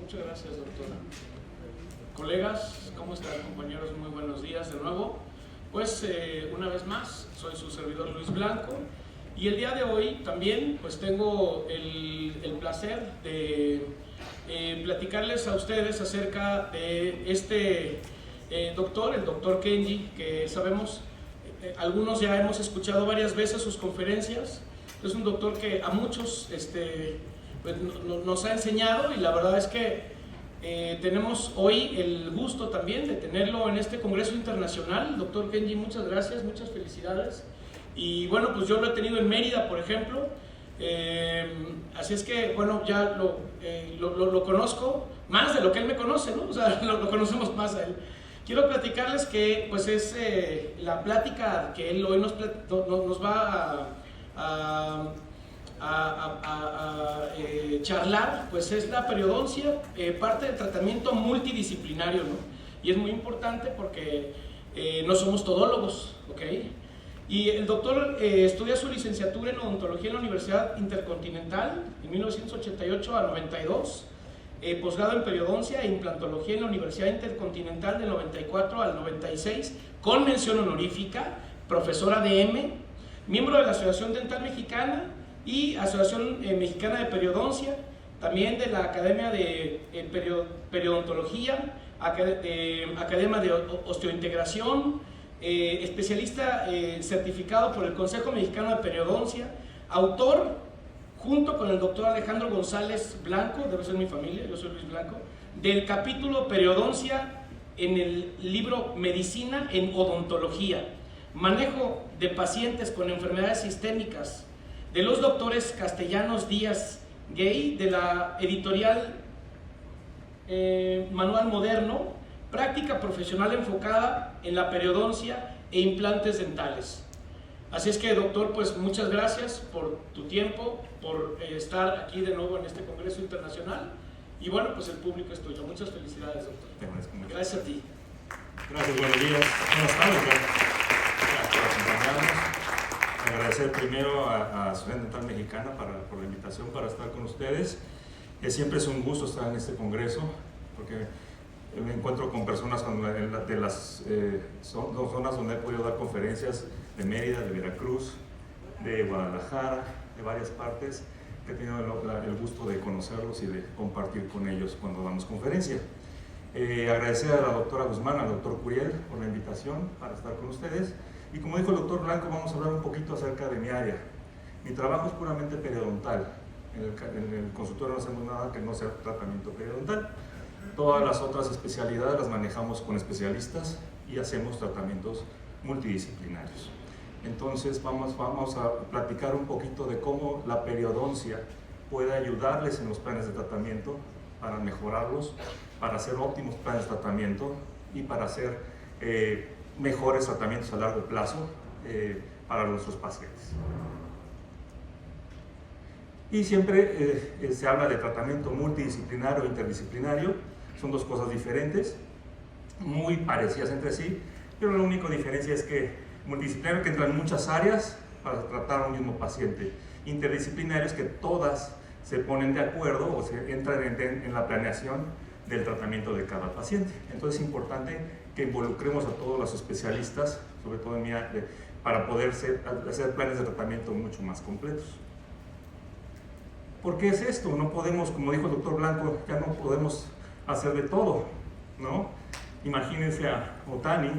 Muchas gracias, doctora. Colegas, ¿cómo están, compañeros? Muy buenos días de nuevo. Pues una vez más, soy su servidor Luis Blanco y el día de hoy también pues tengo el placer de platicarles a ustedes acerca de este doctor, el doctor Kenji, que sabemos, algunos ya hemos escuchado varias veces sus conferencias. Es un doctor que a muchos pues, nos ha enseñado, y la verdad es que tenemos hoy el gusto también de tenerlo en este Congreso Internacional. Doctor Kenji, muchas gracias, muchas felicidades. Y bueno, pues yo lo he tenido en Mérida, por ejemplo, así es que, bueno, ya lo conozco más de lo que él me conoce, ¿no? O sea, lo conocemos más a él. Quiero platicarles que, pues, es la plática que él hoy nos va a charlar, pues es la periodoncia, parte del tratamiento multidisciplinario, ¿no? Y es muy importante porque no somos todólogos, ¿ok? Y el doctor estudia su licenciatura en odontología en la Universidad Intercontinental en 1988 a 92, posgrado en periodoncia e implantología en la Universidad Intercontinental del 94 al 96, con mención honorífica, profesor ADM, miembro de la Asociación Dental Mexicana y Asociación Mexicana de Periodoncia, también de la Academia de Periodontología, Academia de Osteointegración, especialista certificado por el Consejo Mexicano de Periodoncia, autor, junto con el doctor Alejandro González Blanco, debe ser mi familia, yo soy Luis Blanco, del capítulo Periodoncia en el libro Medicina en Odontología, manejo de pacientes con enfermedades sistémicas, de los doctores Castellanos Díaz Gay, de la editorial Manual Moderno, práctica profesional enfocada en la periodoncia e implantes dentales. Así es que, doctor, pues muchas gracias por tu tiempo, por estar aquí de nuevo en este Congreso Internacional, y bueno, pues el público es tuyo. Muchas felicidades, doctor. Gracias a ti. Gracias, buenos días. Buenas tardes. Gracias por acompañarnos. Agradecer primero a Asociación Dental Mexicana por la invitación para estar con ustedes. Siempre es un gusto estar en este congreso porque me encuentro con personas de las dos zonas donde he podido dar conferencias, de Mérida, de Veracruz, de Guadalajara, de varias partes, que he tenido el gusto de conocerlos y de compartir con ellos cuando damos conferencia. Agradecer a la doctora Guzmán, al doctor Curiel por la invitación para estar con ustedes. Y como dijo el doctor Blanco, vamos a hablar un poquito acerca de mi área. Mi trabajo es puramente periodontal. En el consultorio no hacemos nada que no sea tratamiento periodontal. Todas las otras especialidades las manejamos con especialistas y hacemos tratamientos multidisciplinarios. Entonces vamos a platicar un poquito de cómo la periodoncia puede ayudarles en los planes de tratamiento para mejorarlos, para hacer óptimos planes de tratamiento y para hacer mejores tratamientos a largo plazo para nuestros pacientes. Y siempre se habla de tratamiento multidisciplinario o interdisciplinario. Son dos cosas diferentes, muy parecidas entre sí, pero la única diferencia es que multidisciplinario que entra en muchas áreas para tratar a un mismo paciente. Interdisciplinario es que todas se ponen de acuerdo o se entran en la planeación del tratamiento de cada paciente. Entonces es importante que involucremos a todos los especialistas, sobre todo en mi área, para poder hacer planes de tratamiento mucho más completos. ¿Por qué es esto? No podemos, como dijo el doctor Blanco, ya no podemos hacer de todo, ¿no? Imagínense a Otani,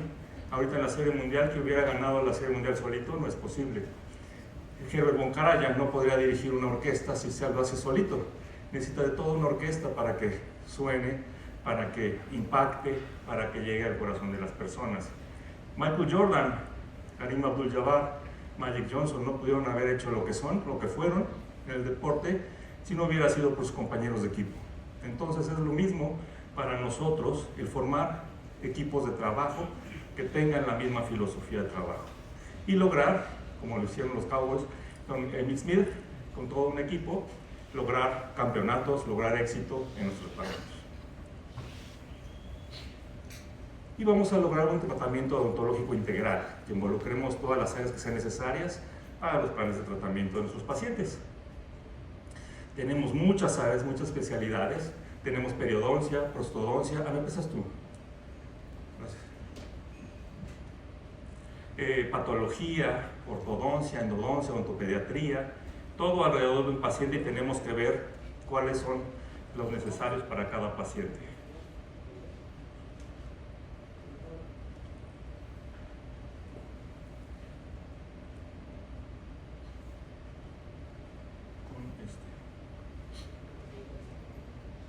ahorita en la Serie Mundial, que hubiera ganado la Serie Mundial solito, no es posible. Herbert von Karajan no podría dirigir una orquesta si se lo hace solito. Necesita de toda una orquesta para que suene, para que impacte, para que llegue al corazón de las personas. Michael Jordan, Kareem Abdul-Jabbar, Magic Johnson no pudieron haber hecho lo que fueron en el deporte si no hubiera sido por sus compañeros de equipo. Entonces es lo mismo para nosotros el formar equipos de trabajo que tengan la misma filosofía de trabajo y lograr, como lo hicieron los Cowboys con Emmitt Smith, con todo un equipo, lograr campeonatos, lograr éxito en nuestros talentos. Y vamos a lograr un tratamiento odontológico integral, que involucremos todas las áreas que sean necesarias para los planes de tratamiento de nuestros pacientes. Tenemos muchas áreas, muchas especialidades, Tenemos periodoncia, prostodoncia. A ver, empiezas tú. Gracias. Patología, ortodoncia, endodoncia, ontopediatría, todo alrededor de un paciente, y tenemos que ver cuáles son los necesarios para cada paciente.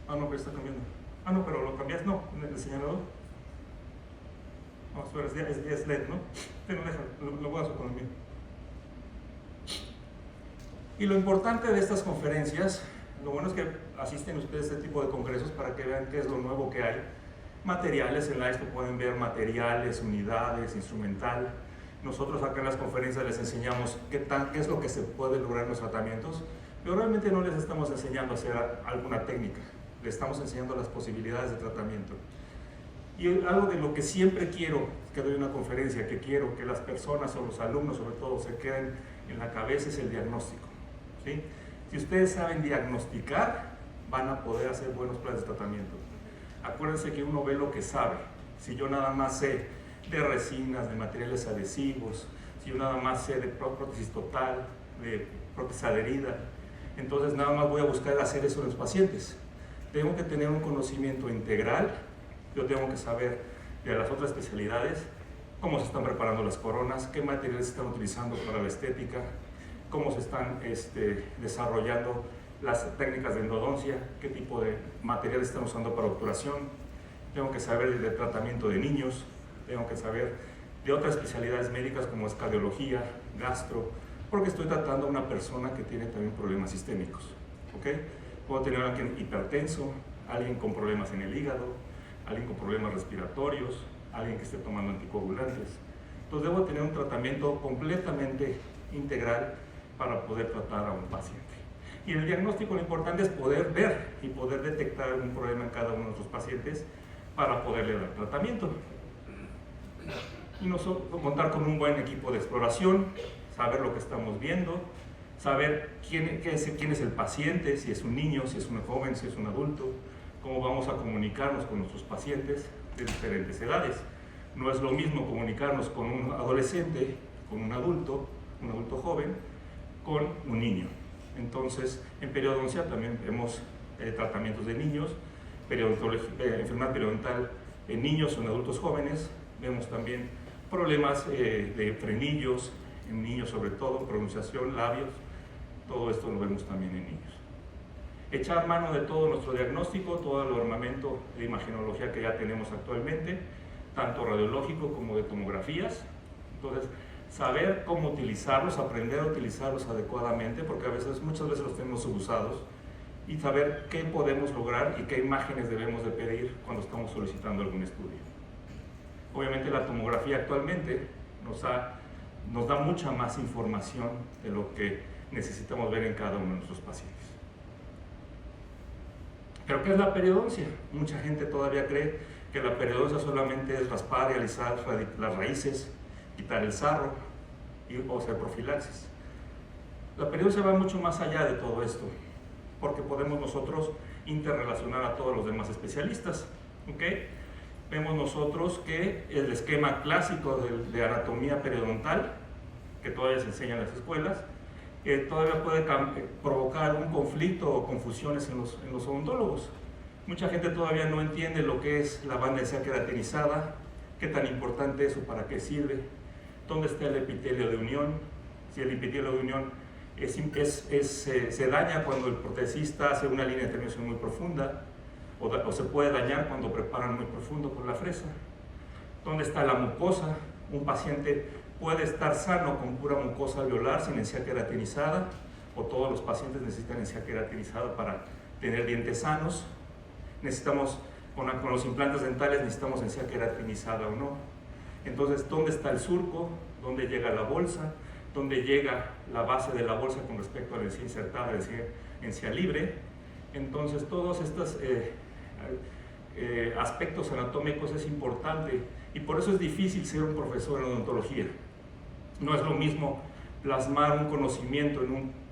Ah, no, pero está cambiando. Ah, no, pero lo cambias, no, en el señalador. No, espera, es LED, ¿no? Pero déjalo, lo voy a hacer con el mío. Y lo importante de estas conferencias, lo bueno es que asisten ustedes a este tipo de congresos para que vean qué es lo nuevo que hay. Materiales, en la expo pueden ver materiales, unidades, instrumental. Nosotros acá en las conferencias les enseñamos qué es lo que se puede lograr en los tratamientos, pero realmente no les estamos enseñando a hacer alguna técnica. Le estamos enseñando las posibilidades de tratamiento. Y algo de lo que siempre quiero que doy una conferencia, que quiero que las personas o los alumnos sobre todo se queden en la cabeza, es el diagnóstico, ¿sí? Si ustedes saben diagnosticar, van a poder hacer buenos planes de tratamiento. Acuérdense que uno ve lo que sabe. Si yo nada más sé de resinas, de materiales adhesivos, si yo nada más sé de prótesis total, de prótesis adherida, entonces nada más voy a buscar hacer eso en los pacientes. Tengo que tener un conocimiento integral. Yo tengo que saber de las otras especialidades, cómo se están preparando las coronas, qué materiales se están utilizando para la estética, cómo se están desarrollando las técnicas de endodoncia, qué tipo de materiales están usando para obturación. Tengo que saber de tratamiento de niños, tengo que saber de otras especialidades médicas como es cardiología, gastro, porque estoy tratando a una persona que tiene también problemas sistémicos, ¿ok? Puedo tener a alguien hipertenso, alguien con problemas en el hígado, alguien con problemas respiratorios, alguien que esté tomando anticoagulantes. Entonces debo tener un tratamiento completamente integral para poder tratar a un paciente. Y en el diagnóstico lo importante es poder ver y poder detectar algún problema en cada uno de nuestros pacientes para poderle dar tratamiento. Y nosotros contar con un buen equipo de exploración, saber lo que estamos viendo, saber quién es el paciente, si es un niño, si es un joven, si es un adulto, cómo vamos a comunicarnos con nuestros pacientes de diferentes edades. No es lo mismo comunicarnos con un adolescente, con un adulto joven, con un niño. Entonces, en periodoncia también vemos tratamientos de niños, enfermedad periodontal en niños o en adultos jóvenes. Vemos también problemas de frenillos, en niños sobre todo, pronunciación, labios. Todo esto lo vemos también en niños. Echar mano de todo nuestro diagnóstico, todo el armamento de imagenología que ya tenemos actualmente, tanto radiológico como de tomografías. Entonces, saber cómo utilizarlos, aprender a utilizarlos adecuadamente, porque muchas veces los tenemos subusados, y saber qué podemos lograr y qué imágenes debemos de pedir cuando estamos solicitando algún estudio. Obviamente la tomografía actualmente nos da mucha más información de lo que necesitamos ver en cada uno de nuestros pacientes. ¿Pero qué es la periodoncia? Mucha gente todavía cree que la periodoncia solamente es raspar y alisar las raíces, quitar el sarro o hacer profilaxis. La periodoncia va mucho más allá de todo esto, porque podemos nosotros interrelacionar a todos los demás especialistas, ¿ok? Vemos nosotros que el esquema clásico de anatomía periodontal, que todavía se enseña en las escuelas, todavía puede provocar algún conflicto o confusiones en los odontólogos. Mucha gente todavía no entiende lo que es la banda encía queratinizada, qué tan importante es o para qué sirve, dónde está el epitelio de unión, si el epitelio de unión se daña cuando el protesista hace una línea de terminación muy profunda, o se puede dañar cuando preparan muy profundo con la fresa. ¿Dónde está la mucosa? Un paciente puede estar sano con pura mucosa alveolar sin encía queratinizada, o todos los pacientes necesitan encía queratinizada para tener dientes sanos. Necesitamos, con los implantes dentales necesitamos encía queratinizada o no. Entonces, ¿dónde está el surco? ¿Dónde llega la bolsa? ¿Dónde llega la base de la bolsa con respecto a la encía insertada, la encía libre? Entonces, todos estos aspectos anatómicos es importante, y por eso es difícil ser un profesor en odontología. No es lo mismo plasmar un conocimiento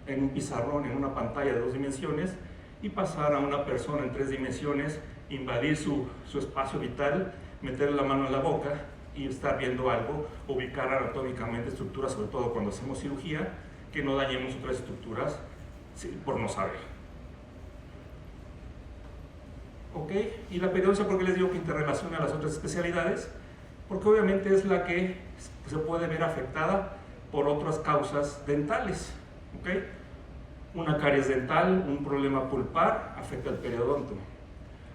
en un pizarrón, en una pantalla de 2 dimensiones, y pasar a una persona en 3 dimensiones, invadir su espacio vital, meterle la mano en la boca y estar viendo algo, ubicar anatómicamente estructuras, sobre todo cuando hacemos cirugía, que no dañemos otras estructuras por no saber. ¿Ok? Y la periodoncia, ¿por qué les digo que interrelaciona a las otras especialidades? Porque obviamente es la que se puede ver afectada por otras causas dentales. ¿Ok? Una caries dental, un problema pulpar, afecta al periodonto.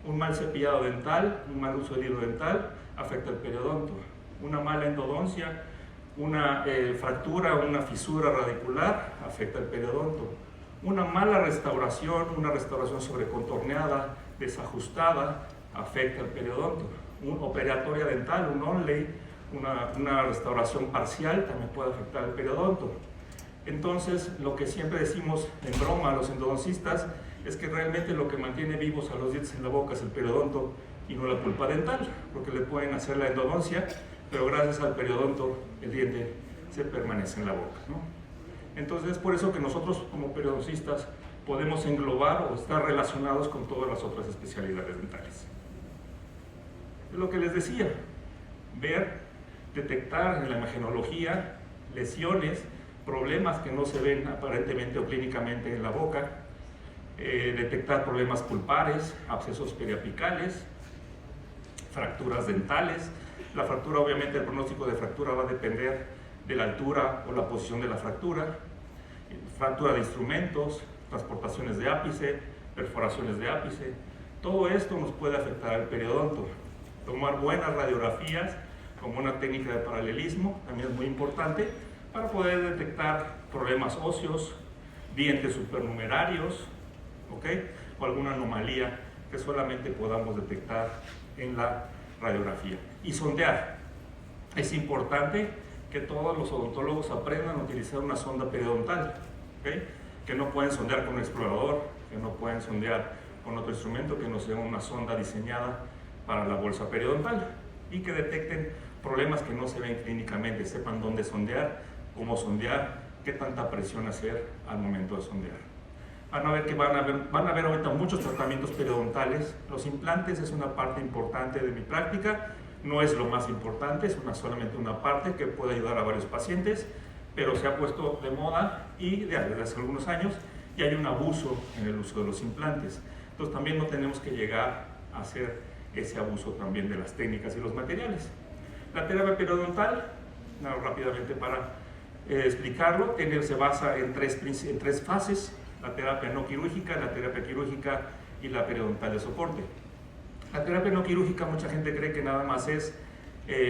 Un mal cepillado dental, un mal uso del hilo dental, afecta al periodonto. Una mala endodoncia, una fractura, una fisura radicular, afecta al periodonto. Una mala restauración, una restauración sobrecontorneada, desajustada, afecta al periodonto. Una operatoria dental, un onlay, una restauración parcial también puede afectar al periodonto. Entonces, lo que siempre decimos en broma a los endodoncistas es que realmente lo que mantiene vivos a los dientes en la boca es el periodonto y no la pulpa dental, porque le pueden hacer la endodoncia, pero gracias al periodonto el diente se permanece en la boca, ¿no? Entonces es por eso que nosotros como periodoncistas podemos englobar o estar relacionados con todas las otras especialidades dentales. Es lo que les decía, ver, detectar en la imagenología lesiones, problemas que no se ven aparentemente o clínicamente en la boca, detectar problemas pulpares, abscesos periapicales, fracturas dentales. La fractura, obviamente, el pronóstico de fractura va a depender de la altura o la posición de la fractura, fractura de instrumentos, transportaciones de ápice, perforaciones de ápice. Todo esto nos puede afectar al periodonto. Tomar buenas radiografías como una técnica de paralelismo también es muy importante para poder detectar problemas óseos, dientes supernumerarios, ¿ok? O alguna anomalía que solamente podamos detectar en la radiografía. Y sondear. Es importante que todos los odontólogos aprendan a utilizar una sonda periodontal, ¿okay? Que no pueden sondear con un explorador, que no pueden sondear con otro instrumento que no sea una sonda diseñada para la bolsa periodontal, y que detecten problemas que no se ven clínicamente, sepan dónde sondear, cómo sondear, qué tanta presión hacer al momento de sondear. Van a ver ahorita muchos tratamientos periodontales. Los implantes es una parte importante de mi práctica, no es lo más importante, es solamente una parte que puede ayudar a varios pacientes, pero se ha puesto de moda y desde hace algunos años y hay un abuso en el uso de los implantes. Entonces también no tenemos que llegar a hacer ese abuso también de las técnicas y los materiales. La terapia periodontal, rápidamente para explicarlo, se basa en tres fases: la terapia no quirúrgica, la terapia quirúrgica y la periodontal de soporte. La terapia no quirúrgica, mucha gente cree que nada más es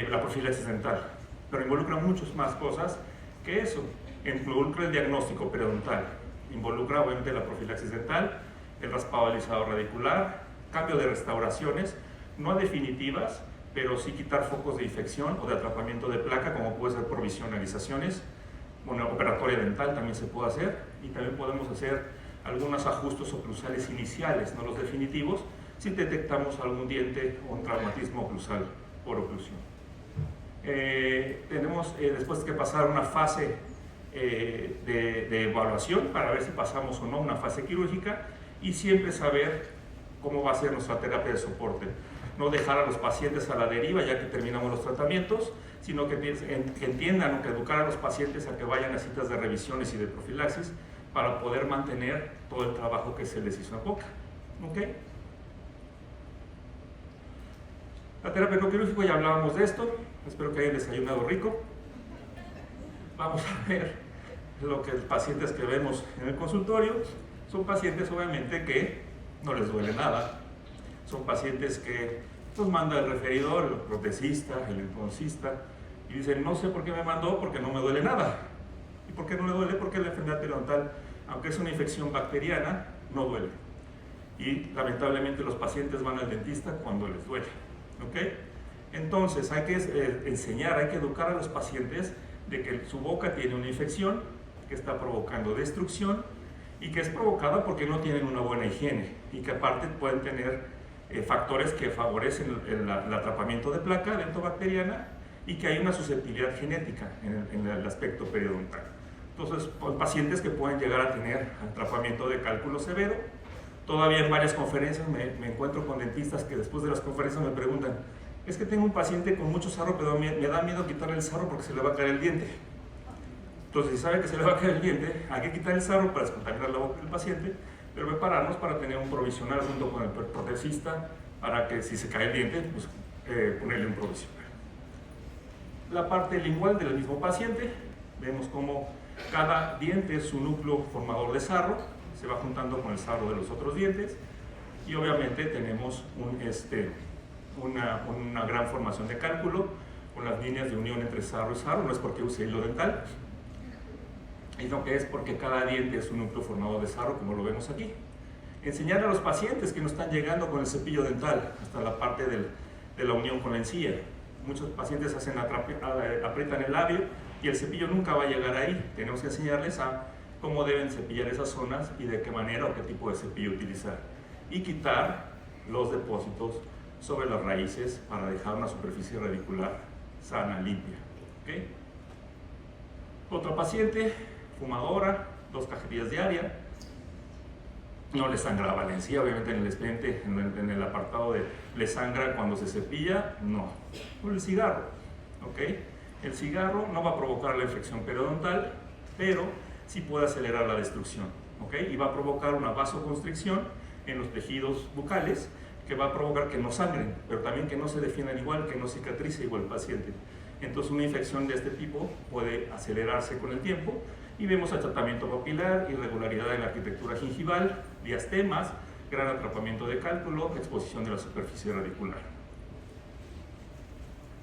la profilaxis dental, pero involucra muchas más cosas que eso. Involucra el diagnóstico periodontal, involucra obviamente la profilaxis dental, el raspado alisado radicular, cambio de restauraciones, no definitivas, pero sí quitar focos de infección o de atrapamiento de placa, como puede ser provisionalizaciones. Una operatoria dental también se puede hacer, y también podemos hacer algunos ajustes oclusales iniciales, no los definitivos, si detectamos algún diente o un traumatismo oclusal por oclusión. Tenemos después que pasar una fase de evaluación para ver si pasamos o no una fase quirúrgica, y siempre saber cómo va a ser nuestra terapia de soporte. No dejar a los pacientes a la deriva ya que terminamos los tratamientos, sino que entiendan o que educar a los pacientes a que vayan a citas de revisiones y de profilaxis para poder mantener todo el trabajo que se les hizo en boca. ¿Okay? La terapia no quirúrgica, ya hablábamos de esto, espero que hayan desayunado rico. Vamos a ver lo que los pacientes que vemos en el consultorio son pacientes obviamente que no les duele nada, son pacientes que nos manda el referidor, el protesista, el endodoncista, y dicen: no sé por qué me mandó, porque no me duele nada. ¿Y por qué no le duele? Porque la enfermedad periodontal, aunque es una infección bacteriana, no duele. Y lamentablemente los pacientes van al dentista cuando les duele. ¿Okay? Entonces hay que enseñar, hay que educar a los pacientes de que su boca tiene una infección que está provocando destrucción y que es provocada porque no tienen una buena higiene, y que aparte pueden tener factores que favorecen el atrapamiento de placa dentobacteriana, y que hay una susceptibilidad genética en el aspecto periodontal. Entonces, pacientes que pueden llegar a tener atrapamiento de cálculo severo Todavía en varias conferencias me encuentro con dentistas que después de las conferencias me preguntan, es que tengo un paciente con mucho sarro, pero me da miedo quitarle el sarro porque se le va a caer el diente. Entonces, si sabe que se le va a caer el diente, hay que quitar el sarro para descontaminar la boca del paciente, pero prepararnos para tener un provisional junto con el protesista para que si se cae el diente, pues ponerle un provisional. La parte lingual del mismo paciente, vemos como cada diente es un núcleo formador de sarro, se va juntando con el sarro de los otros dientes y obviamente tenemos una gran formación de cálculo con las líneas de unión entre sarro y sarro. No es porque use hilo dental, sino que es porque cada diente es un núcleo formador de sarro, como lo vemos aquí. Enseñar a los pacientes que no están llegando con el cepillo dental hasta la parte de la unión con la encía. Muchos pacientes aprietan el labio y el cepillo nunca va a llegar ahí. Tenemos que enseñarles a cómo deben cepillar esas zonas y de qué manera o qué tipo de cepillo utilizar. Y quitar los depósitos sobre las raíces para dejar una superficie radicular sana, limpia. ¿Okay? Otra paciente, fumadora, 2 cajetillas diarias. No le sangraba la encía, obviamente en el expediente, en el apartado de le sangra cuando se cepilla, no. Por el cigarro, ¿ok? El cigarro no va a provocar la infección periodontal, pero sí puede acelerar la destrucción, ¿ok? Y va a provocar una vasoconstricción en los tejidos bucales que va a provocar que no sangren, pero también que no se defiendan igual, que no cicatrice igual el paciente. Entonces una infección de este tipo puede acelerarse con el tiempo y vemos tratamiento papilar, irregularidad en la arquitectura gingival, diastemas, gran atrapamiento de cálculo, exposición de la superficie radicular.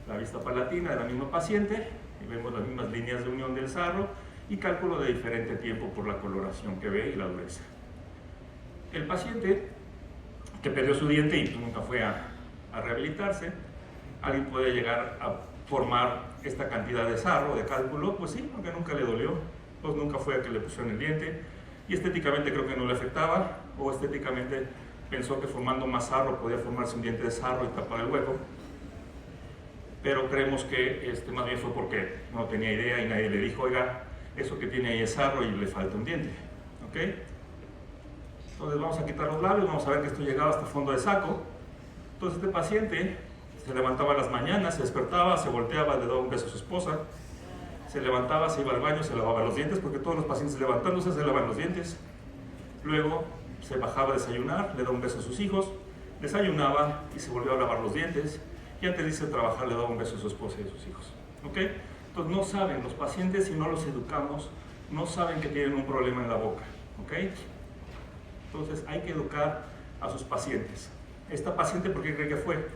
La vista palatina de la misma paciente, y vemos las mismas líneas de unión del sarro y cálculo de diferente tiempo por la coloración que ve y la dureza. El paciente que perdió su diente y nunca fue a rehabilitarse, alguien puede llegar a formar esta cantidad de sarro, de cálculo, pues sí, aunque nunca le dolió, pues nunca fue a que le pusieron el diente, y estéticamente creo que no le afectaba, o estéticamente pensó que formando más sarro podía formarse un diente de sarro y tapar el hueco, pero creemos que más bien fue porque no tenía idea y nadie le dijo, oiga, eso que tiene ahí es sarro y le falta un diente, ¿ok? Entonces vamos a quitar los labios, vamos a ver que esto llegaba hasta fondo de saco. Entonces este paciente se levantaba a las mañanas, se despertaba, se volteaba, le daba un beso a su esposa, se levantaba, se iba al baño, se lavaba los dientes, porque todos los pacientes levantándose se lavan los dientes. Luego se bajaba a desayunar, le daba un beso a sus hijos, desayunaba y se volvió a lavar los dientes, y antes de irse a trabajar le daba un beso a su esposa y a sus hijos. ¿Ok? Entonces no saben, los pacientes si no los educamos, no saben que tienen un problema en la boca. ¿Ok? Entonces hay que educar a sus pacientes. Esta paciente, ¿por qué cree que fue?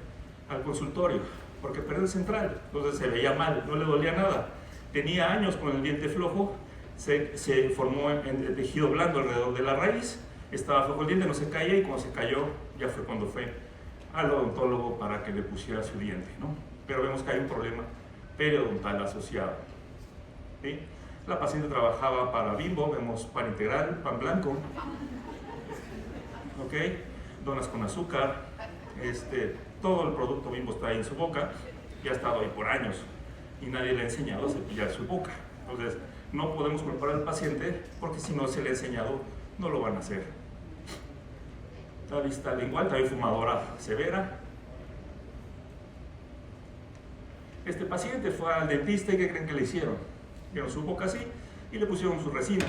Al consultorio, porque perdió el central, entonces se veía mal, no le dolía nada. Tenía años con el diente flojo, se formó en el tejido blando alrededor de la raíz, estaba flojo el diente, no se caía y cuando se cayó ya fue cuando fue al odontólogo para que le pusiera su diente, ¿no? Pero vemos que hay un problema periodontal asociado. ¿Sí? La paciente trabajaba para Bimbo, vemos pan integral, pan blanco, ¿ok? Donas con azúcar, todo el producto Bimbo está ahí en su boca y ha estado ahí por años y nadie le ha enseñado a cepillar su boca. Entonces no podemos culpar al paciente porque si no se le ha enseñado no lo van a hacer. La vista lingual, también fumadora severa. Este paciente fue al dentista y ¿qué creen que le hicieron? Vieron su boca así y le pusieron su resina.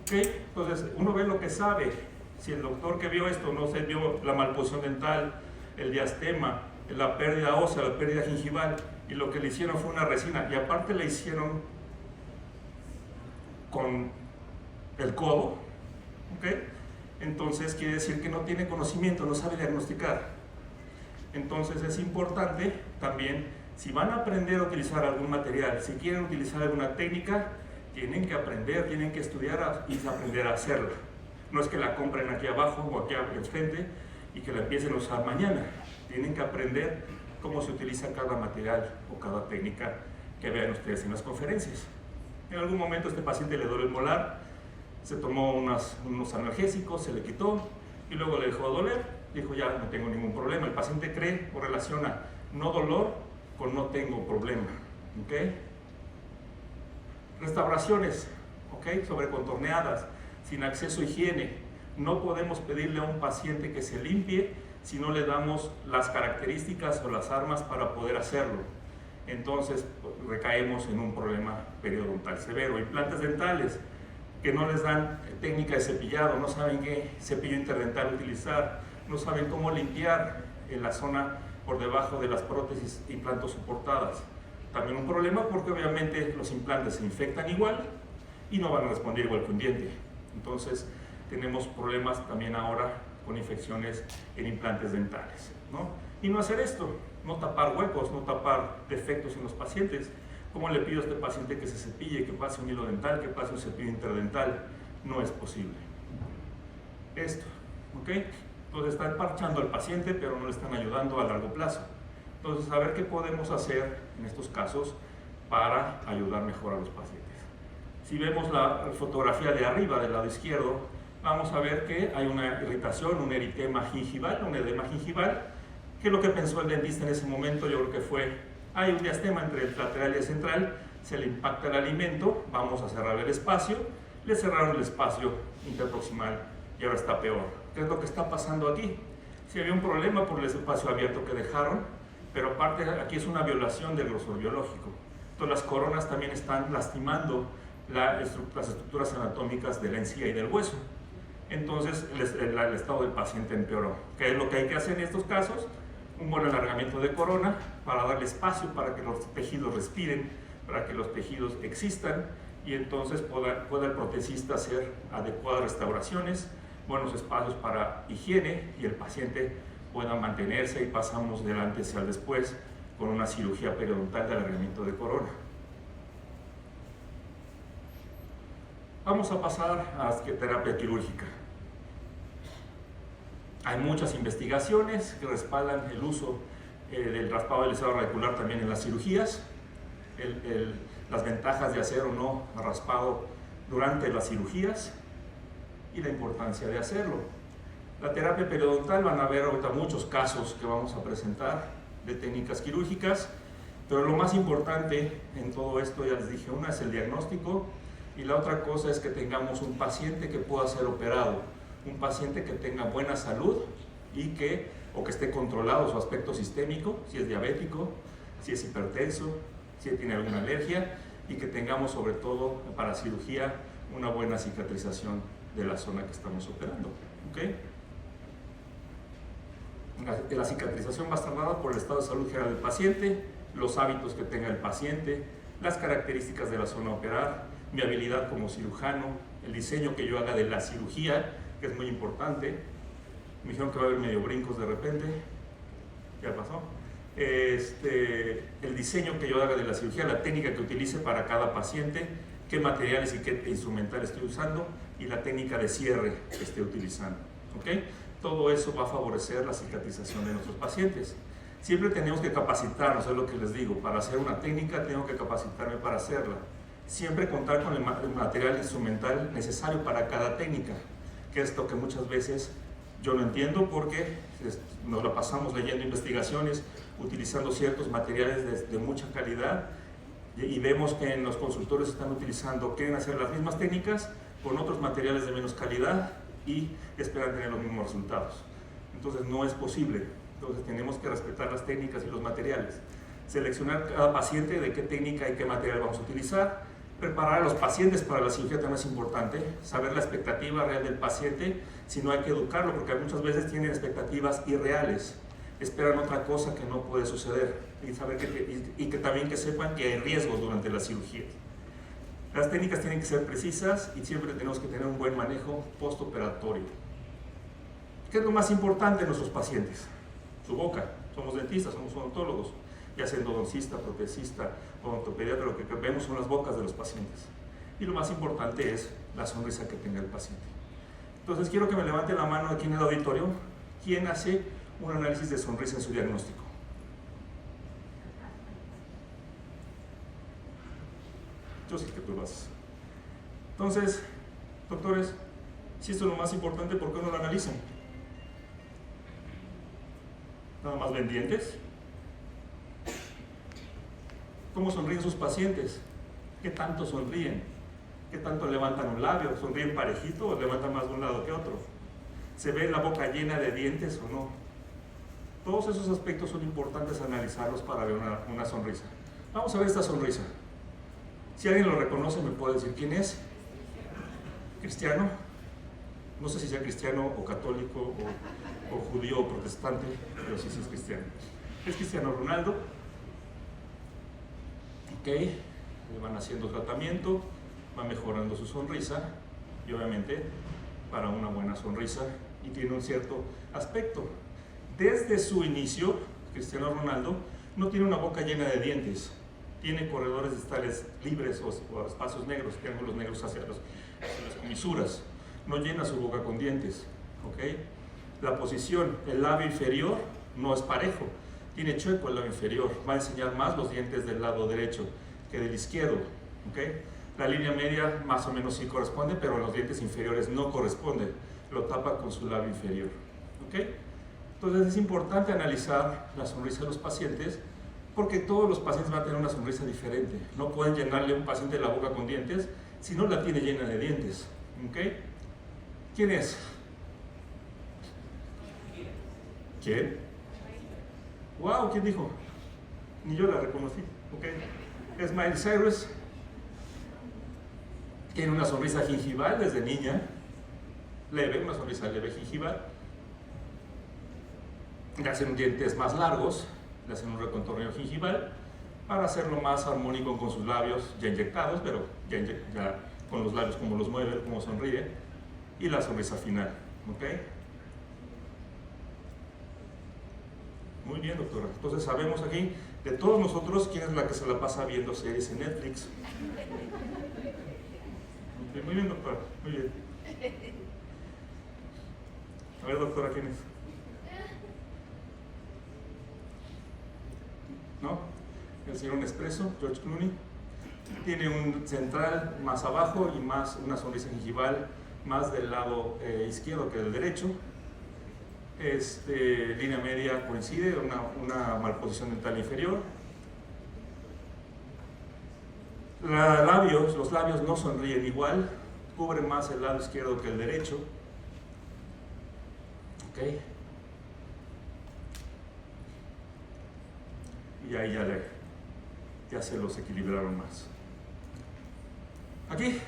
¿Okay? Entonces uno ve lo que sabe. Si el doctor que vio esto no se vio la malposición dental, el diastema, la pérdida ósea, la pérdida gingival, y lo que le hicieron fue una resina, y aparte le hicieron con el codo, ¿ok? Entonces quiere decir que no tiene conocimiento, no sabe diagnosticar. Entonces es importante también, si van a aprender a utilizar algún material, si quieren utilizar alguna técnica, tienen que aprender, tienen que estudiar y aprender a hacerla. No es que la compren aquí abajo o aquí enfrente y que la empiecen a usar mañana. Tienen que aprender cómo se utiliza cada material o cada técnica que vean ustedes en las conferencias. En algún momento a este paciente le dolió el molar, se tomó unos analgésicos, se le quitó y luego le dejó de doler. Dijo, ya no tengo ningún problema. El paciente cree o relaciona no dolor con no tengo problema. ¿Okay? Restauraciones, ¿okay? Sobre contorneadas, sin acceso a higiene, No podemos pedirle a un paciente que se limpie si no le damos las características o las armas para poder hacerlo. Entonces recaemos en un problema periodontal severo. Implantes dentales que no les dan técnica de cepillado, no saben qué cepillo interdental utilizar, no saben cómo limpiar en la zona por debajo de las prótesis implantosoportadas. También un problema porque obviamente los implantes se infectan igual y no van a responder igual que un diente. Entonces tenemos problemas también ahora con infecciones en implantes dentales, ¿no? Y no hacer esto, no tapar huecos, no tapar defectos en los pacientes. ¿Cómo le pido a este paciente que se cepille, que pase un hilo dental, que pase un cepillo interdental? No es posible. Esto, ¿ok? Entonces están parchando al paciente, pero no le están ayudando a largo plazo. Entonces, a ver qué podemos hacer en estos casos para ayudar mejor a los pacientes. Si vemos la fotografía de arriba, del lado izquierdo, vamos a ver que hay una irritación, un eritema gingival, un edema gingival, que lo que pensó el dentista en ese momento, yo creo que fue, hay un diastema entre el lateral y el central, se le impacta el alimento, vamos a cerrar el espacio, le cerraron el espacio interproximal y ahora está peor. ¿Qué es lo que está pasando aquí? Si había un problema por el espacio abierto que dejaron, pero aparte aquí es una violación del grosor biológico. Entonces las coronas también están lastimando las estructuras anatómicas de la encía y del hueso. Entonces el estado del paciente empeoró. ¿Qué es lo que hay que hacer en estos casos? Un buen alargamiento de corona para darle espacio para que los tejidos respiren, para que los tejidos existan y entonces pueda el protesista hacer adecuadas restauraciones, buenos espacios para higiene y el paciente pueda mantenerse y pasamos del antes al después con una cirugía periodontal de alargamiento de corona. Vamos a pasar a terapia quirúrgica. Hay muchas investigaciones que respaldan el uso del raspado del lizado radicular también en las cirugías, las ventajas de hacer o no raspado durante las cirugías y la importancia de hacerlo. La terapia periodontal, van a ver ahorita muchos casos que vamos a presentar de técnicas quirúrgicas, pero lo más importante en todo esto, ya les dije, una es el diagnóstico y la otra cosa es que tengamos un paciente que pueda ser operado, un paciente que tenga buena salud y que esté controlado su aspecto sistémico, si es diabético, si es hipertenso, si tiene alguna alergia y que tengamos sobre todo para cirugía una buena cicatrización de la zona que estamos operando. ¿Okay? La cicatrización va a estar dada por el estado de salud general del paciente, los hábitos que tenga el paciente, las características de la zona a operar, mi habilidad como cirujano, el diseño que yo haga de la cirugía, que es muy importante. Me dijeron que va a haber medio brincos de repente, ya pasó. El diseño que yo haga de la cirugía, la técnica que utilice para cada paciente, qué materiales y qué instrumental estoy usando y la técnica de cierre que esté utilizando. ¿Okay? Todo eso va a favorecer la cicatrización de nuestros pacientes. Siempre tenemos que capacitarnos, es lo que les digo, para hacer una técnica tengo que capacitarme para hacerla. Siempre contar con el material instrumental necesario para cada técnica, que es lo que muchas veces yo no entiendo porque nos la pasamos leyendo investigaciones, utilizando ciertos materiales de mucha calidad y vemos que en los consultorios están utilizando, quieren hacer las mismas técnicas con otros materiales de menos calidad y esperan tener los mismos resultados. Entonces no es posible. Entonces tenemos que respetar las técnicas y los materiales. Seleccionar cada paciente de qué técnica y qué material vamos a utilizar. Preparar a los pacientes para la cirugía también es importante. Saber la expectativa real del paciente, si no hay que educarlo, porque muchas veces tienen expectativas irreales. Esperan otra cosa que no puede suceder. Y saber que también que sepan que hay riesgos durante la cirugía. Las técnicas tienen que ser precisas y siempre tenemos que tener un buen manejo postoperatorio. ¿Qué es lo más importante en nuestros pacientes? Su boca. Somos dentistas, somos odontólogos, ya sea endodoncista, protesista, odontopediatra, lo que vemos son las bocas de los pacientes. Y lo más importante es la sonrisa que tenga el paciente. Entonces quiero que me levante la mano aquí en el auditorio, ¿quién hace un análisis de sonrisa en su diagnóstico? Yo sé que tú lo haces. Entonces, doctores, si esto es lo más importante, ¿por qué no lo analizan? Nada más ven dientes. ¿Cómo sonríen sus pacientes? ¿Qué tanto sonríen? ¿Qué tanto levantan un labio? ¿Sonríen parejito o levantan más de un lado que otro? ¿Se ve la boca llena de dientes o no? Todos esos aspectos son importantes analizarlos para ver una sonrisa. Vamos a ver esta sonrisa. Si alguien lo reconoce, me puede decir quién es. ¿Cristiano? No sé si sea cristiano o católico o judío o protestante, pero sí es cristiano. Es Cristiano Ronaldo. Ok, le van haciendo tratamiento, va mejorando su sonrisa y obviamente para una buena sonrisa y tiene un cierto aspecto. Desde su inicio, Cristiano Ronaldo no tiene una boca llena de dientes, tiene corredores distales libres o espacios negros, triángulos negros hacia las comisuras, no llena su boca con dientes. ¿Okay? La posición, el labio inferior no es parejo, tiene chueco el labio inferior, va a enseñar más los dientes del lado derecho que del izquierdo. ¿Okay? La línea media más o menos sí corresponde, pero los dientes inferiores no corresponden, lo tapa con su labio inferior. ¿Okay? Entonces es importante analizar la sonrisa de los pacientes porque todos los pacientes van a tener una sonrisa diferente. No pueden llenarle a un paciente la boca con dientes si no la tiene llena de dientes. ¿Okay? ¿Quién es? ¿Quién? ¡Wow! ¿Quién dijo? Ni yo la reconocí. ¿Okay? Es Miley Cyrus. Tiene una sonrisa gingival desde niña. Leve, una sonrisa leve gingival. Le hacen dientes más largos, le hacen un recontorneo gingival para hacerlo más armónico con sus labios ya inyectados, pero ya con los labios como los mueve, como sonríe, y la sonrisa final. ¿Okay? Muy bien, doctora. Entonces sabemos aquí, de todos nosotros, quién es la que se la pasa viendo series en Netflix. Okay, muy bien, doctora. Muy bien. A ver, doctora, ¿quién es? ¿No? El señor Nespresso, George Clooney, tiene un central más abajo y más una sonrisa gingival más del lado izquierdo que del derecho. Línea media coincide, una malposición dental inferior. Los labios no sonríen igual, cubren más el lado izquierdo que el derecho. ¿Okay? Y ahí ya se los equilibraron más. Aquí.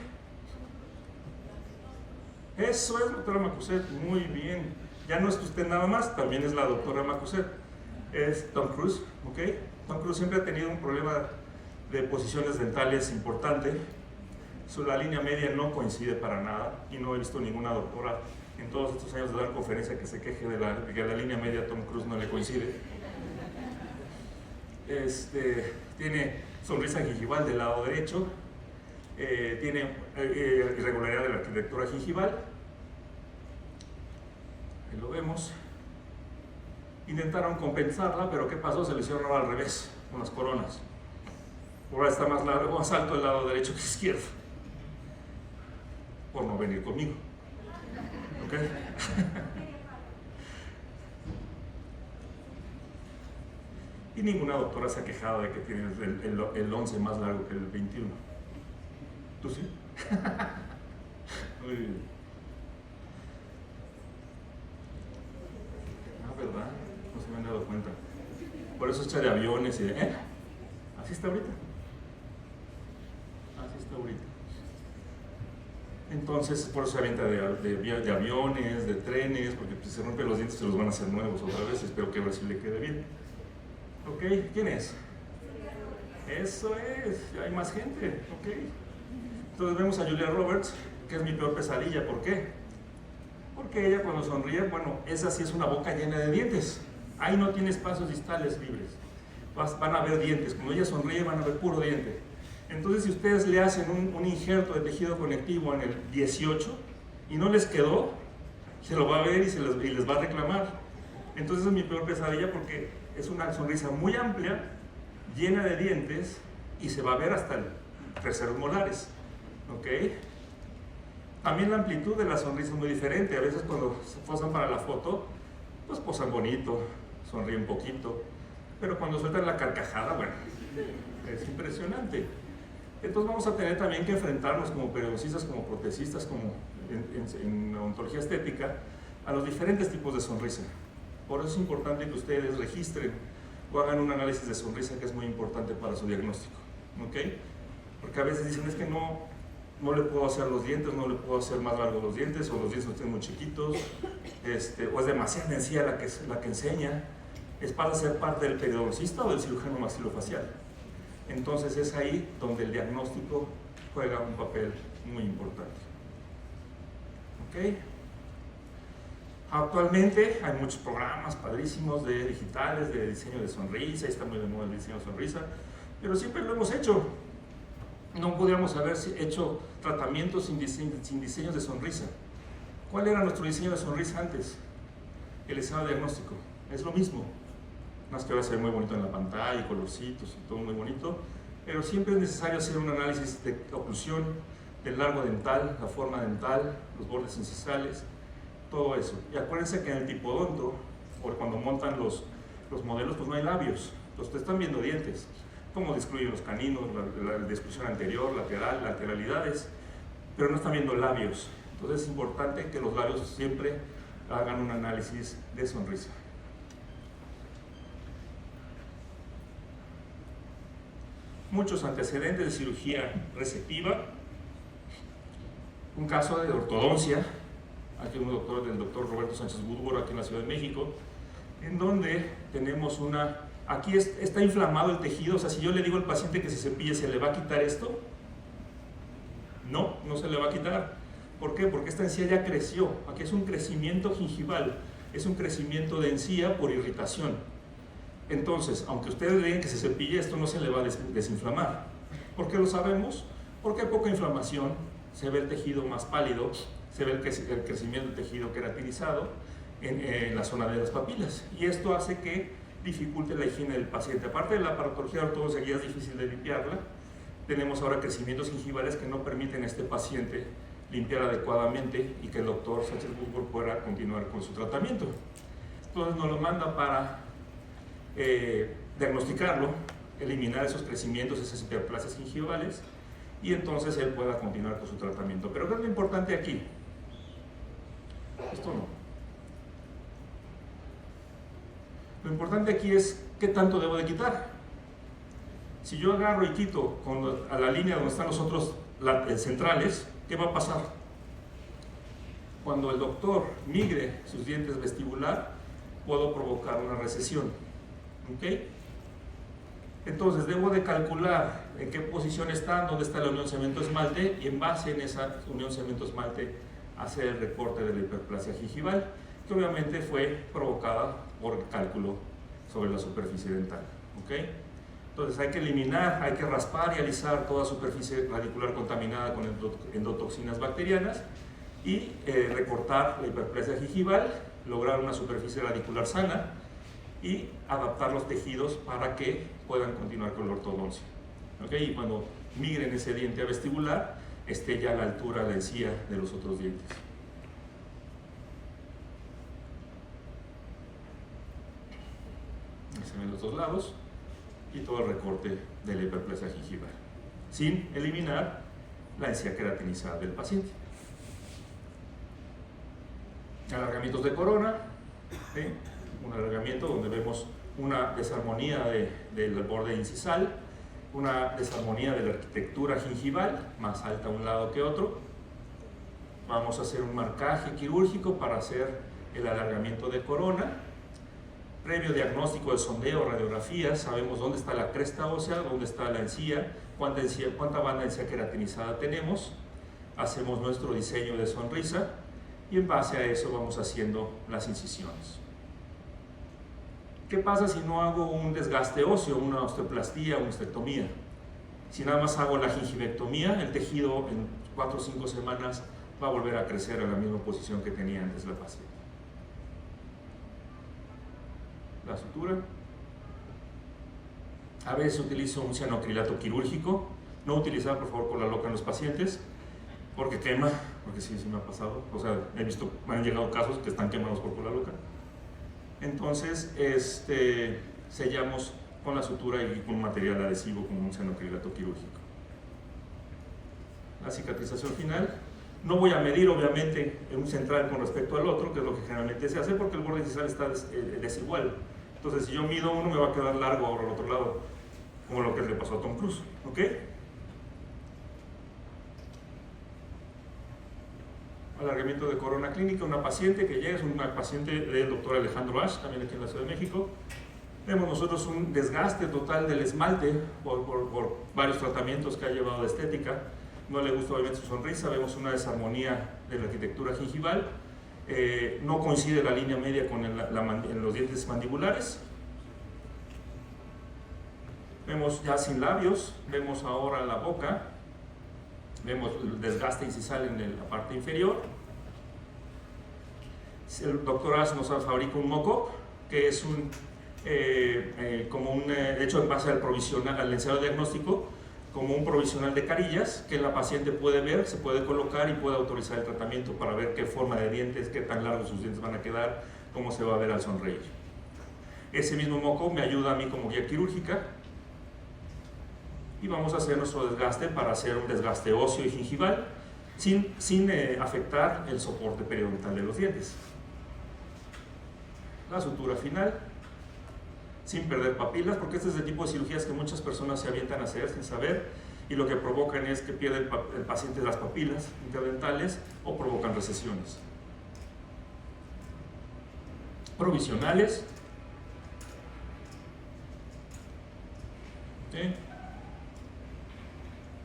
Eso es, doctora Macuset, muy bien. Ya no es usted nada más, también es la doctora Macuset. Es Tom Cruise, ¿ok? Tom Cruise siempre ha tenido un problema de posiciones dentales importante. La línea media no coincide para nada y no he visto ninguna doctora en todos estos años de dar conferencia que se queje de que la línea media a Tom Cruise no le coincide. Tiene sonrisa gingival del lado derecho, tiene irregularidad de la arquitectura gingival, ahí lo vemos. Intentaron compensarla, pero ¿qué pasó? Se le hicieron ahora al revés, con las coronas. Ahora está más largo, más alto el lado derecho que izquierdo, por no venir conmigo. ¿Ok? Y ninguna doctora se ha quejado de que tiene el 11 más largo que el 21. ¿Tú sí? Muy bien. Ah, ¿verdad? No se me han dado cuenta. Por eso echa de aviones y de... Así está ahorita. Así está ahorita. Entonces, por eso se avienta de aviones, de trenes, porque si se rompen los dientes se los van a hacer nuevos otra vez. Espero que ahora sí le quede bien. ¿Ok? ¿Quién es? Eso es, ya hay más gente. ¿Ok? Entonces vemos a Julia Roberts, que es mi peor pesadilla. ¿Por qué? Porque ella cuando sonríe, bueno, esa sí es una boca llena de dientes. Ahí no tiene espacios distales libres. Van a ver dientes. Cuando ella sonríe van a ver puro diente. Entonces si ustedes le hacen un injerto de tejido conectivo en el 18 y no les quedó, se lo va a ver y les va a reclamar. Entonces es mi peor pesadilla porque es una sonrisa muy amplia, llena de dientes y se va a ver hasta el terceros molares. ¿Ok? También la amplitud de la sonrisa es muy diferente. A veces cuando se posan para la foto, pues posan bonito, sonríen un poquito, pero cuando sueltan la carcajada, bueno, es impresionante. Entonces vamos a tener también que enfrentarnos como periodoncistas, como protecistas, como en odontología estética, a los diferentes tipos de sonrisa. Por eso es importante que ustedes registren o hagan un análisis de sonrisa, que es muy importante para su diagnóstico, ¿ok? Porque a veces dicen, es que no le puedo hacer los dientes, no le puedo hacer más largos los dientes, o los dientes los tengo muy chiquitos, o es demasiada encía la que enseña. Es para ser parte del periodoncista o del cirujano maxilofacial. Entonces es ahí donde el diagnóstico juega un papel muy importante. ¿Ok? Actualmente hay muchos programas padrísimos digitales de diseño de sonrisa, y está muy de moda el diseño de sonrisa, pero siempre lo hemos hecho. No podríamos haber hecho tratamientos sin diseños de sonrisa. ¿Cuál era nuestro diseño de sonrisa antes? El examen diagnóstico. Es lo mismo. Más que ahora se ve muy bonito en la pantalla, colorcitos y todo muy bonito, pero siempre es necesario hacer un análisis de oclusión, del largo dental, la forma dental, los bordes incisales, todo eso. Y acuérdense que en el tipodonto, o cuando montan los modelos, pues no hay labios. Entonces te están viendo dientes, cómo descluyen los caninos, la desclusión anterior, lateral, lateralidades, pero no están viendo labios. Entonces es importante que los labios siempre hagan un análisis de sonrisa. Muchos antecedentes de cirugía resectiva, un caso de ortodoncia, aquí del doctor Roberto Sánchez Woodward, aquí en la Ciudad de México, en donde tenemos aquí está inflamado el tejido. O sea, si yo le digo al paciente que se cepille, ¿se le va a quitar esto? No, no se le va a quitar. ¿Por qué? Porque esta encía ya creció. Aquí es un crecimiento gingival, es un crecimiento de encía por irritación. Entonces, aunque ustedes digan que se cepille, esto no se le va a desinflamar. ¿Por qué lo sabemos? Porque hay poca inflamación, se ve el tejido más pálido, se ve el crecimiento del tejido queratinizado en la zona de las papilas. Y esto hace que dificulte la higiene del paciente. Aparte de la aparatología ortodoncia, que ya es difícil de limpiarla, tenemos ahora crecimientos gingivales que no permiten a este paciente limpiar adecuadamente y que el doctor Sánchez Woodward pueda continuar con su tratamiento. Entonces nos lo manda para diagnosticarlo, eliminar esos crecimientos, esas hiperplasias gingivales, y entonces él pueda continuar con su tratamiento. Pero ¿qué es lo importante aquí? Esto no. Lo importante aquí es qué tanto debo de quitar. Si yo agarro y quito a la línea donde están los otros centrales, ¿qué va a pasar? Cuando el doctor migre sus dientes vestibular, puedo provocar una recesión. ¿Ok? Entonces debo de calcular en qué posición están, dónde está la unión cemento-esmalte, y en base en esa unión cemento-esmalte hacer el recorte de la hiperplasia gingival, que obviamente fue provocada por el cálculo sobre la superficie dental. ¿Ok? Entonces hay que eliminar, hay que raspar y alisar toda superficie radicular contaminada con endotoxinas bacterianas y recortar la hiperplasia gingival, lograr una superficie radicular sana y adaptar los tejidos para que puedan continuar con la ortodoncia. ¿Okay? Y cuando migren ese diente a vestibular, esté ya a la altura de la encía de los otros dientes. Se ven los dos lados y todo el recorte de la hiperplasia gingival, sin eliminar la encía queratinizada del paciente. Alargamientos de corona, ¿sí? Un alargamiento donde vemos una desarmonía del borde incisal, una desarmonía de la arquitectura gingival, más alta un lado que otro. Vamos a hacer un marcaje quirúrgico para hacer el alargamiento de corona. Previo diagnóstico de sondeo, radiografías, sabemos dónde está la cresta ósea, dónde está la encía, cuánta banda de encía queratinizada tenemos. Hacemos nuestro diseño de sonrisa y en base a eso vamos haciendo las incisiones. ¿Qué pasa si no hago un desgaste óseo, una osteoplastía, una osteectomía? Si nada más hago la gingivectomía, el tejido en 4 o 5 semanas va a volver a crecer a la misma posición que tenía antes la paciente. La sutura. A veces utilizo un cianoacrilato quirúrgico. No utilizar, por favor, cola loca en los pacientes, porque quema, porque sí me ha pasado. O sea, me han llegado casos que están quemados por cola loca. Entonces, sellamos con la sutura y con un material adhesivo como un cianoacrilato quirúrgico. La cicatrización final, No voy a medir, obviamente, un central con respecto al otro, que es lo que generalmente se hace, porque el borde incisal está desigual. Entonces, si yo mido uno, me va a quedar largo ahora al otro lado, como lo que le pasó a Tom Cruise. ¿Ok? Alargamiento de corona clínica, una paciente que llega, es una paciente del doctor Alejandro Ash, también aquí en la Ciudad de México. Vemos nosotros un desgaste total del esmalte por varios tratamientos que ha llevado de estética. No le gusta obviamente su sonrisa, vemos una desarmonía de la arquitectura gingival. No coincide la línea media con en los dientes mandibulares. Vemos ya sin labios, vemos ahora la boca. Vemos el desgaste incisal en la parte inferior. El doctor Ash nos fabrica un mock-up, que es hecho en base al provisional, al ensayo diagnóstico, como un provisional de carillas que la paciente puede ver, se puede colocar y puede autorizar el tratamiento para ver qué forma de dientes, qué tan largos sus dientes van a quedar, cómo se va a ver al sonreír. Ese mismo mock-up me ayuda a mí como guía quirúrgica. Y vamos a hacer nuestro desgaste para hacer un desgaste óseo y gingival sin afectar el soporte periodontal de los dientes. La sutura final, sin perder papilas, porque este es el tipo de cirugías que muchas personas se avientan a hacer sin saber, y lo que provocan es que pierde el paciente las papilas interdentales o provocan recesiones. Provisionales. ¿Okay?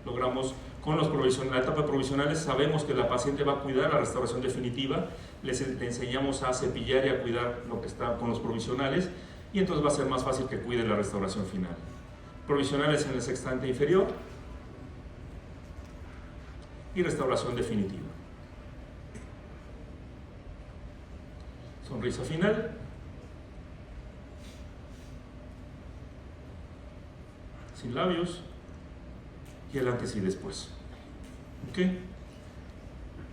Logramos con la etapa de provisionales, sabemos que la paciente va a cuidar la restauración definitiva, le enseñamos a cepillar y a cuidar lo que está con los provisionales, y entonces va a ser más fácil que cuide la restauración final. Provisionales en el sextante inferior y restauración definitiva. Sonrisa final. Sin labios. Y el antes y después. ¿Ok?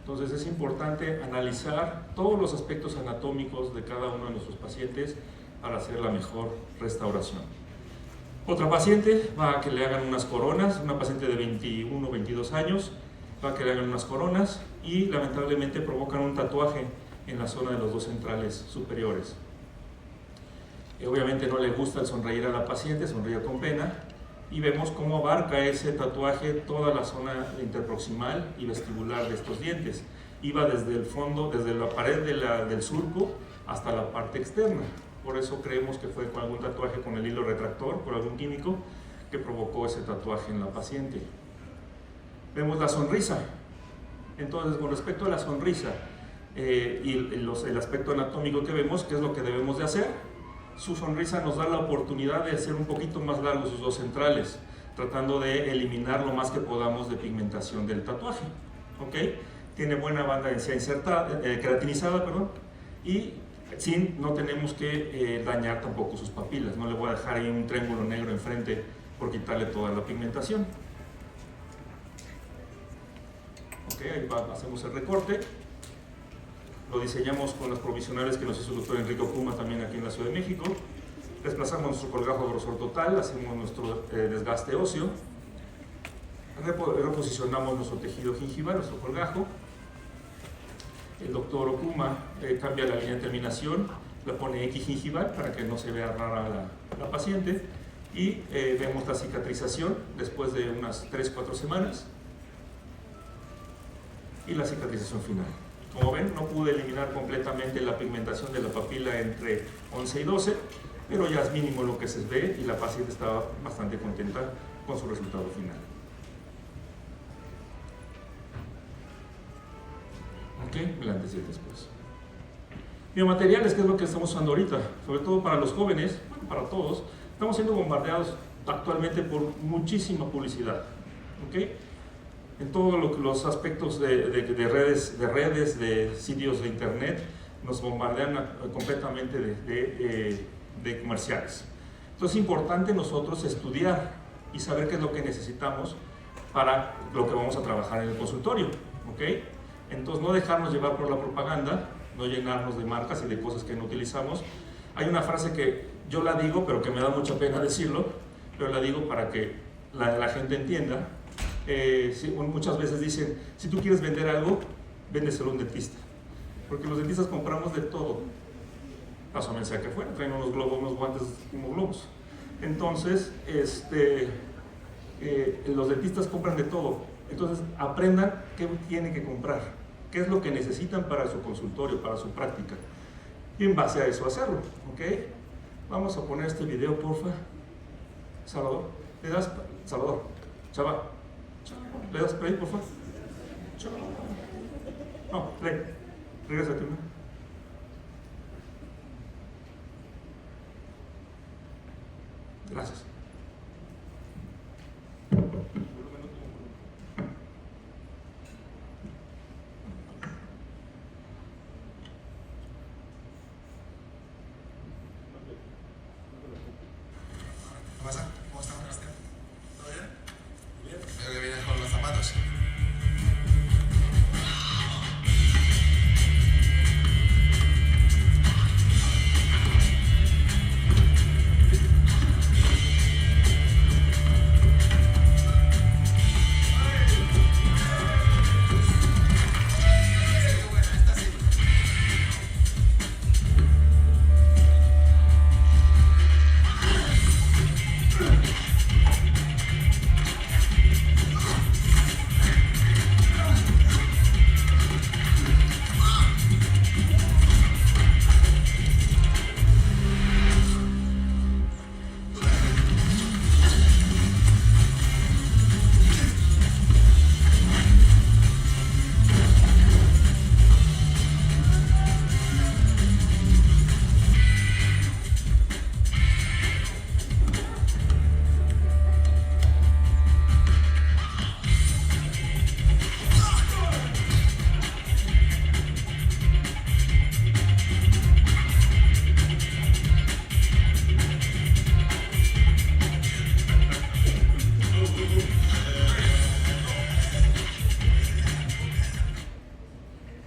Entonces es importante analizar todos los aspectos anatómicos de cada uno de nuestros pacientes para hacer la mejor restauración. Otra paciente va a que le hagan unas coronas, una paciente de 21 o 22 años, va a que le hagan unas coronas y lamentablemente provocan un tatuaje en la zona de los dos centrales superiores. Obviamente no le gusta el sonreír a la paciente, sonríe con pena, y vemos cómo abarca ese tatuaje toda la zona interproximal y vestibular de estos dientes. Iba desde el fondo, desde la pared del surco hasta la parte externa. Por eso creemos que fue con algún tatuaje con el hilo retractor, por algún químico, que provocó ese tatuaje en la paciente. Vemos la sonrisa. Entonces, con respecto a la sonrisa el aspecto anatómico que vemos, ¿qué es lo que debemos de hacer? Su sonrisa nos da la oportunidad de hacer un poquito más largos sus dos centrales, tratando de eliminar lo más que podamos de pigmentación del tatuaje. ¿Ok? Tiene buena banda de encía queratinizada, y no tenemos que dañar tampoco sus papilas. No le voy a dejar ahí un triángulo negro enfrente por quitarle toda la pigmentación. Ok, ahí hacemos el recorte. Lo diseñamos con las provisionales que nos hizo el doctor Enrique Okuma también aquí en la Ciudad de México. Desplazamos nuestro colgajo de grosor total, hacemos nuestro desgaste óseo, reposicionamos nuestro tejido gingival, nuestro colgajo. El doctor Okuma cambia la línea de terminación, la pone equigingival para que no se vea rara la paciente, y vemos la cicatrización después de unas 3-4 semanas y la cicatrización final. Como ven, no pude eliminar completamente la pigmentación de la papila entre 11 y 12, pero ya es mínimo lo que se ve y la paciente estaba bastante contenta con su resultado final. Ok, el antes y el después. Biomateriales, que es lo que estamos usando ahorita, sobre todo para los jóvenes, bueno, para todos, estamos siendo bombardeados actualmente por muchísima publicidad. ¿Ok? En todos los aspectos de redes, de sitios de internet, nos bombardean completamente de comerciales. Entonces es importante nosotros estudiar y saber qué es lo que necesitamos para lo que vamos a trabajar en el consultorio. ¿Okay? Entonces no dejarnos llevar por la propaganda, no llenarnos de marcas y de cosas que no utilizamos. Hay una frase que yo la digo, pero que me da mucha pena decirlo, pero la digo para que la gente entienda. Sí, muchas veces dicen, si tú quieres vender algo, véndeselo a un dentista. Porque los dentistas compramos de todo. Más o menos sea que fuera, traen unos globos, unos guantes como globos. Entonces, los dentistas compran de todo. Entonces, aprendan qué tienen que comprar, qué es lo que necesitan para su consultorio, para su práctica. Y en base a eso hacerlo, ¿ok? Vamos a poner este video, porfa. Salvador, ¿le das? Salvador, Chava, ¿le das play, porfa? No, play. Regrésate, ¿no? Gracias. ¿Qué pasa? ¿Cómo estamos, Sebastián? ¿Todo bien? Bien. Veo que vienes con los zapatos.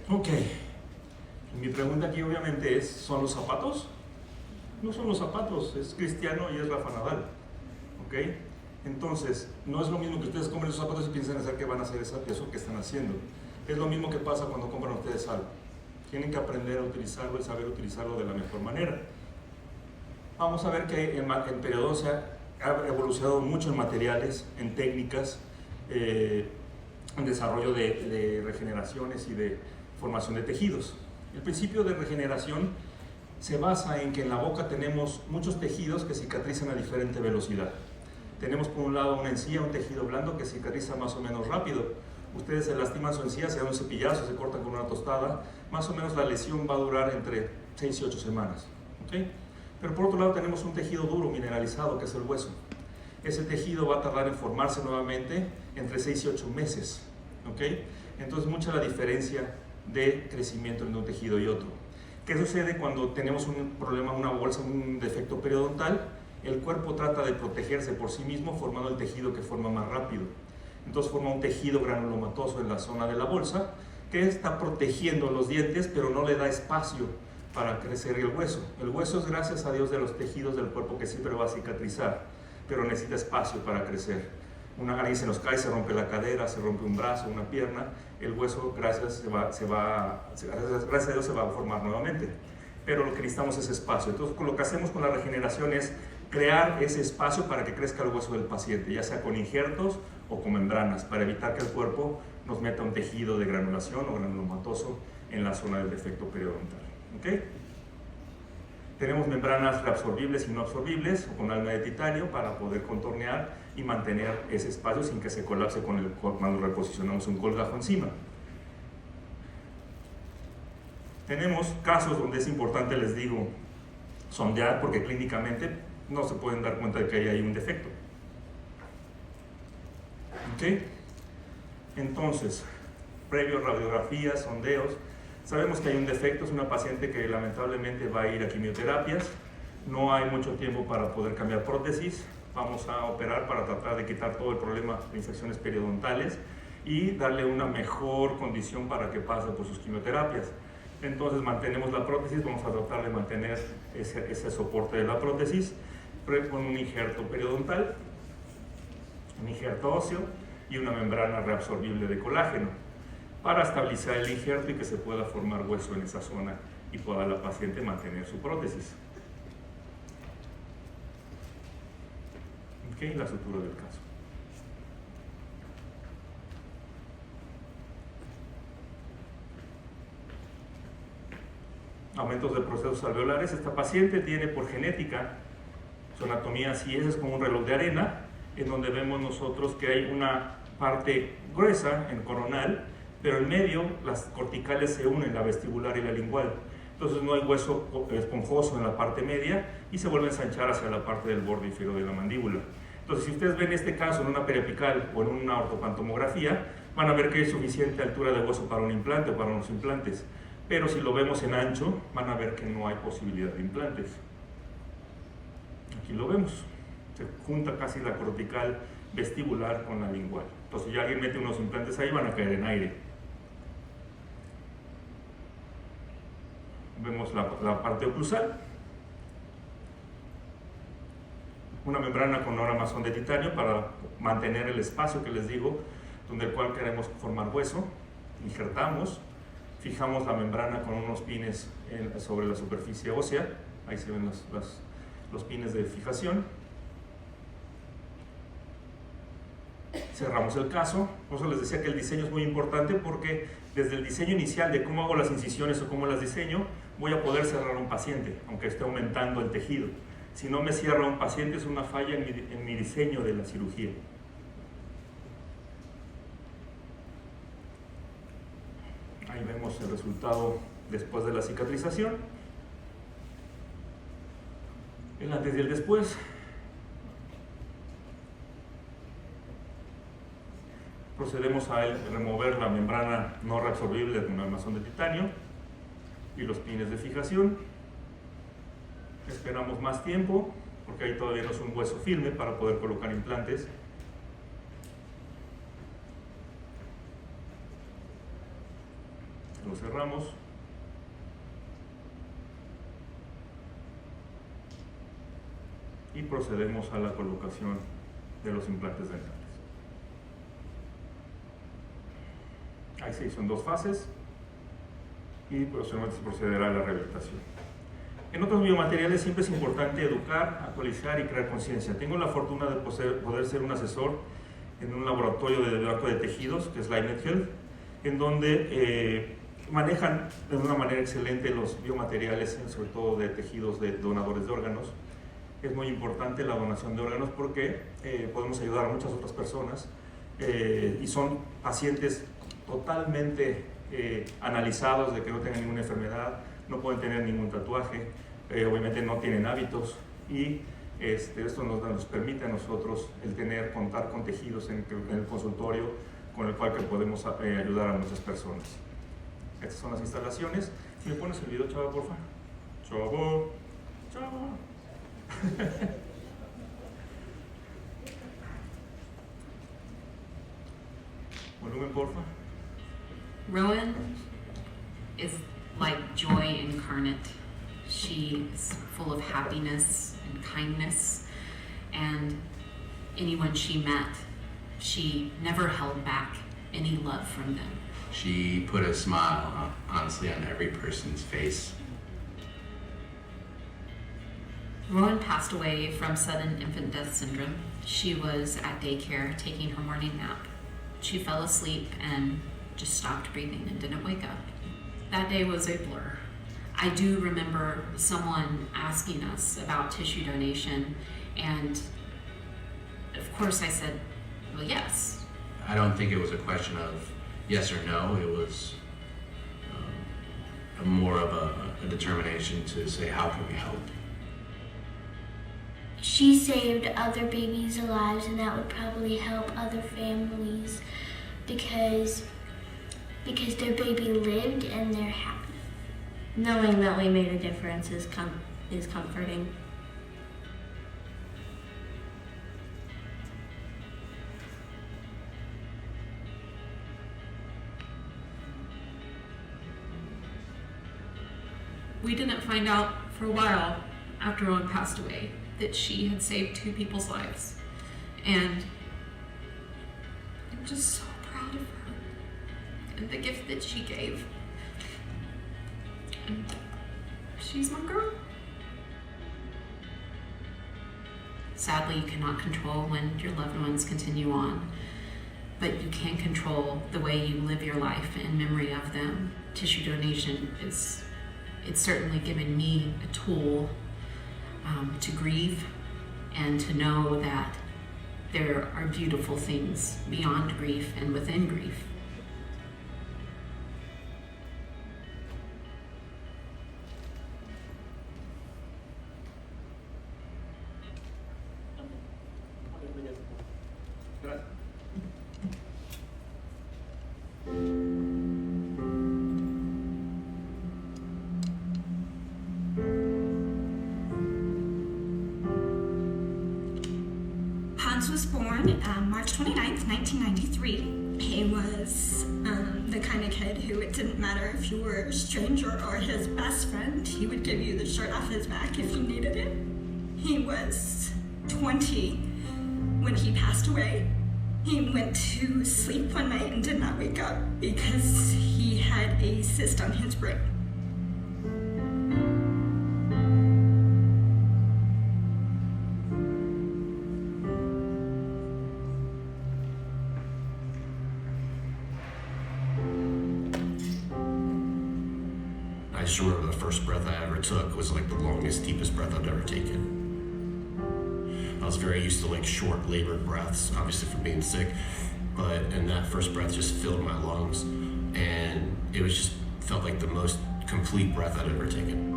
Ok, mi pregunta aquí obviamente es, ¿son los zapatos? No son los zapatos, es Cristiano y es Rafa Nadal, ¿ok? Entonces, no es lo mismo que ustedes compren esos zapatos y piensen hacer que van a hacer eso que están haciendo. Es lo mismo que pasa cuando compran ustedes algo. Tienen que aprender a utilizarlo y saber utilizarlo de la mejor manera. Vamos a ver que en periodoncia ha evolucionado mucho en materiales, en técnicas, en desarrollo de regeneraciones y de formación de tejidos. El principio de regeneración se basa en que en la boca tenemos muchos tejidos que cicatrizan a diferente velocidad. Tenemos por un lado una encía, un tejido blando que cicatriza más o menos rápido. Ustedes se lastiman su encía, se dan un cepillazo, se cortan con una tostada, más o menos la lesión va a durar entre 6 y 8 semanas. ¿Okay? Pero por otro lado tenemos un tejido duro, mineralizado, que es el hueso. Ese tejido va a tardar en formarse nuevamente entre 6 y 8 meses. ¿Okay? Entonces mucha la diferencia de crecimiento entre un tejido y otro. ¿Qué sucede cuando tenemos un problema, una bolsa, un defecto periodontal? El cuerpo trata de protegerse por sí mismo formando el tejido que forma más rápido. Entonces forma un tejido granulomatoso en la zona de la bolsa que está protegiendo los dientes, pero no le da espacio para crecer el hueso. El hueso es, gracias a Dios, de los tejidos del cuerpo que siempre va a cicatrizar, pero necesita espacio para crecer. Alguien se nos cae, se rompe la cadera, se rompe un brazo, una pierna, el hueso, gracias a Dios, se va a formar nuevamente. Pero lo que necesitamos es espacio. Entonces, lo que hacemos con la regeneración es crear ese espacio para que crezca el hueso del paciente, ya sea con injertos o con membranas, para evitar que el cuerpo nos meta un tejido de granulación o granulomatoso en la zona del defecto periodontal. ¿Okay? Tenemos membranas reabsorbibles y no absorbibles o con alma de titanio para poder contornear y mantener ese espacio sin que se colapse cuando reposicionamos un colgajo encima. Tenemos casos donde es importante, les digo, sondear porque clínicamente no se pueden dar cuenta de que ahí hay un defecto. ¿Ok? Entonces, previo radiografías, sondeos, sabemos que hay un defecto, es una paciente que lamentablemente va a ir a quimioterapias, no hay mucho tiempo para poder cambiar prótesis, vamos a operar para tratar de quitar todo el problema de infecciones periodontales y darle una mejor condición para que pase por sus quimioterapias. Entonces mantenemos la prótesis, vamos a tratar de mantener ese soporte de la prótesis con un injerto periodontal, un injerto óseo, y una membrana reabsorbible de colágeno para estabilizar el injerto y que se pueda formar hueso en esa zona y pueda la paciente mantener su prótesis. Ok, la sutura del caso. Aumentos de procesos alveolares. Esta paciente tiene por genética su anatomía así es como un reloj de arena, en donde vemos nosotros que hay una parte gruesa en coronal, pero en medio las corticales se unen, la vestibular y la lingual. Entonces no hay hueso esponjoso en la parte media y se vuelve a ensanchar hacia la parte del borde inferior de la mandíbula. Entonces, si ustedes ven este caso en una periapical o en una ortopantomografía, van a ver que hay suficiente altura de hueso para un implante o para unos implantes. Pero si lo vemos en ancho, van a ver que no hay posibilidad de implantes. Aquí lo vemos. Se junta casi la cortical vestibular con la lingual. Entonces, si alguien mete unos implantes ahí, van a caer en aire. Vemos la parte oclusal. Una membrana con armazón de titanio para mantener el espacio que les digo, donde el cual queremos formar hueso. Injertamos, fijamos la membrana con unos pines sobre la superficie ósea. Ahí se ven los pines de fijación. Cerramos el caso. Por eso les decía que el diseño es muy importante, porque desde el diseño inicial de cómo hago las incisiones o cómo las diseño, voy a poder cerrar a un paciente, aunque esté aumentando el tejido. Si no me cierra un paciente, es una falla en mi diseño de la cirugía. Ahí vemos el resultado después de la cicatrización. El antes y el después. Procedemos a remover la membrana no reabsorbible con armazón de titanio y los pines de fijación. Esperamos más tiempo, porque ahí todavía no es un hueso firme para poder colocar implantes. Lo cerramos. Y procedemos a la colocación de los implantes dentales. Ahí se hizo en 2 fases y posteriormente se procederá a la rehabilitación. En otros biomateriales siempre es importante educar, actualizar y crear conciencia. Tengo la fortuna de poder ser un asesor en un laboratorio de banco de tejidos, que es Linet Health, en donde manejan de una manera excelente los biomateriales, sobre todo de tejidos de donadores de órganos. Es muy importante la donación de órganos porque podemos ayudar a muchas otras personas y son pacientes totalmente analizados de que no tengan ninguna enfermedad, no pueden tener ningún tatuaje, obviamente no tienen hábitos y esto nos permite a nosotros contar con tejidos en el consultorio con el cual que podemos ayudar a muchas personas. Estas son las instalaciones. Si me pones el video, chava, porfa. Chavo. Volumen, porfa. Rowan is like joy incarnate. She is full of happiness and kindness, and anyone she met, she never held back any love from them. She put a smile, honestly, on every person's face. Rowan passed away from sudden infant death syndrome. She was at daycare taking her morning nap. She fell asleep and just stopped breathing and didn't wake up. That day was a blur. I do remember someone asking us about tissue donation, and of course I said, well, yes. I don't think it was a question of yes or no. It was more of a determination to say, how can we help? She saved other babies' lives, and that would probably help other families because their baby lived and they're happy. Knowing that we made a difference is comforting. We didn't find out for a while after Rowan passed away that she had saved 2 people's lives. And I'm just so proud of her and the gift that she gave. And she's my girl. Sadly, you cannot control when your loved ones continue on, but you can control the way you live your life in memory of them. Tissue donation it's certainly given me a tool to grieve and to know that there are beautiful things beyond grief and within grief. Hans was born March 29th, 1993. He was the kind of kid who it didn't matter if you were a stranger or his best friend, he would give you the shirt off his back if you needed it. He was 20 when he passed away. He went to sleep one night and did not wake up because he had a cyst on his brain. I just remember the first breath I ever took was like the longest, deepest breath I'd ever taken. I was very used to like short, labored breaths, obviously from being sick, and that first breath just filled my lungs, and it was just felt like the most complete breath I'd ever taken.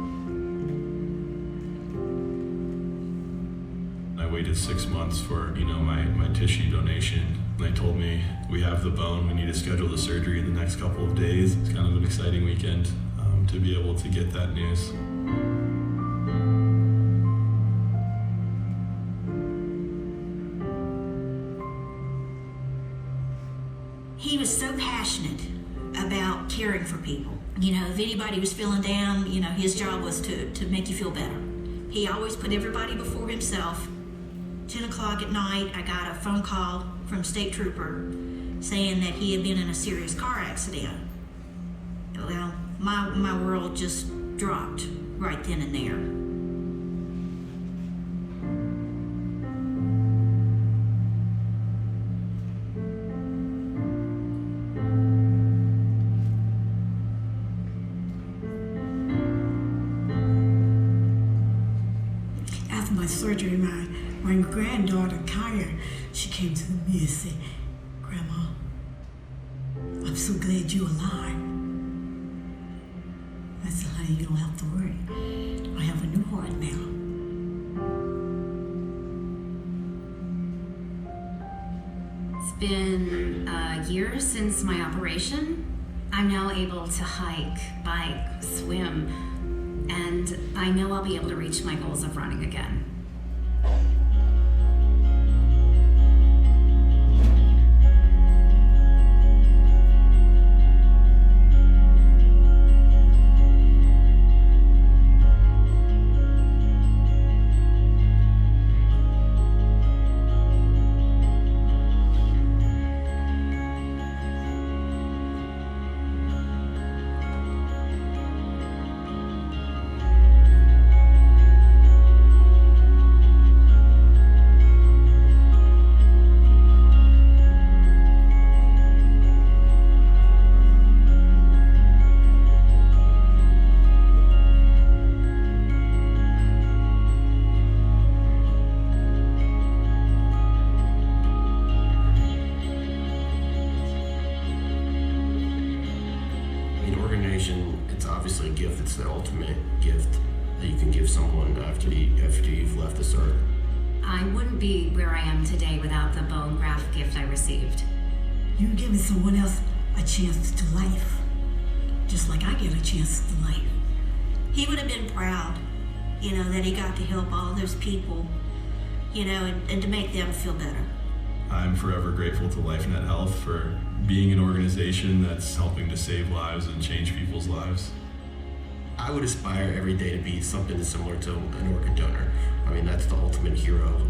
I waited 6 months for, my tissue donation. They told me, we have the bone, we need to schedule the surgery in the next couple of days. It's kind of an exciting weekend to be able to get that news. He was so passionate about caring for people. If anybody was feeling down, his job was to make you feel better. He always put everybody before himself. 10 o'clock at night, I got a phone call from a state trooper saying that he had been in a serious car accident. Well, my world just dropped right then and there. After my surgery, my granddaughter, Kaya, she came to me and said, "Grandma, I'm so glad you're alive." I said, "Honey, you don't have to worry. I have a new heart now." It's been a year since my operation. I'm now able to hike, bike, swim, and I know I'll be able to reach my goals of running again. It's obviously a gift. It's the ultimate gift that you can give someone after you've left this earth. I wouldn't be where I am today without the bone graft gift I received. You're giving someone else a chance to life, just like I get a chance to life. He would have been proud, that he got to help all those people, and to make them feel better. I'm forever grateful to LifeNet Health for being an organization that's helping to save lives and change people's lives. I would aspire every day to be something similar to an organ donor. I mean, that's the ultimate hero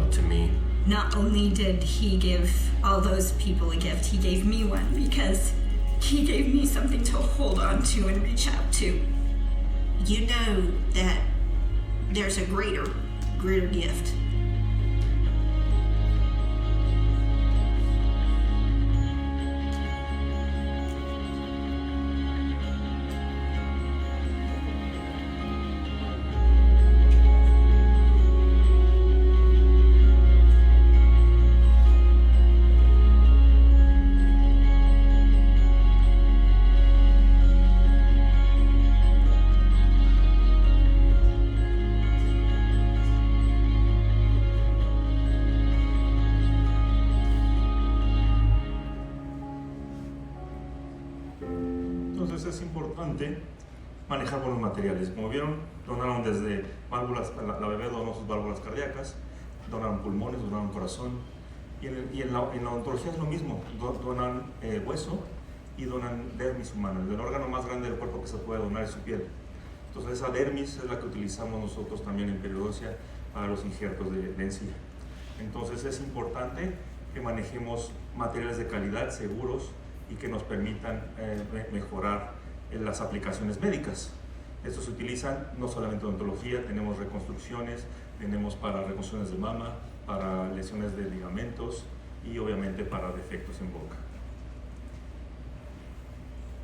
to me. Not only did he give all those people a gift, he gave me one because he gave me something to hold on to and reach out to. You know that there's a greater gift. Entonces es importante manejar buenos materiales. Como vieron, donaron desde válvulas, la bebé donó sus válvulas cardíacas, donaron pulmones, donaron corazón, y en la odontología es lo mismo, donan hueso y donan dermis humana. El órgano más grande del cuerpo que se puede donar es su piel. Entonces esa dermis es la que utilizamos nosotros también en periodoncia para los injertos de encía. Entonces es importante que manejemos materiales de calidad, seguros, y que nos permitan mejorar las aplicaciones médicas. Estos se utilizan no solamente en odontología, tenemos reconstrucciones, tenemos para reconstrucciones de mama, para lesiones de ligamentos y obviamente para defectos en boca.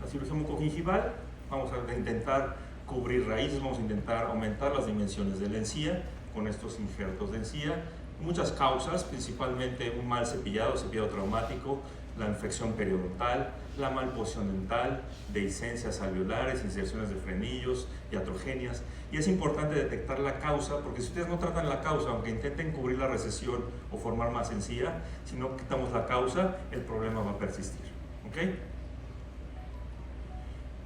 La cirugía mucogingival, vamos a intentar cubrir raíces, vamos a intentar aumentar las dimensiones de la encía con estos injertos de encía. Muchas causas, principalmente un mal cepillado traumático, la infección periodontal, la malposición dental, dehiscencias alveolares, inserciones de frenillos, iatrogenias. Y es importante detectar la causa, porque si ustedes no tratan la causa, aunque intenten cubrir la recesión o formar más encía, si no quitamos la causa, el problema va a persistir. ¿Okay?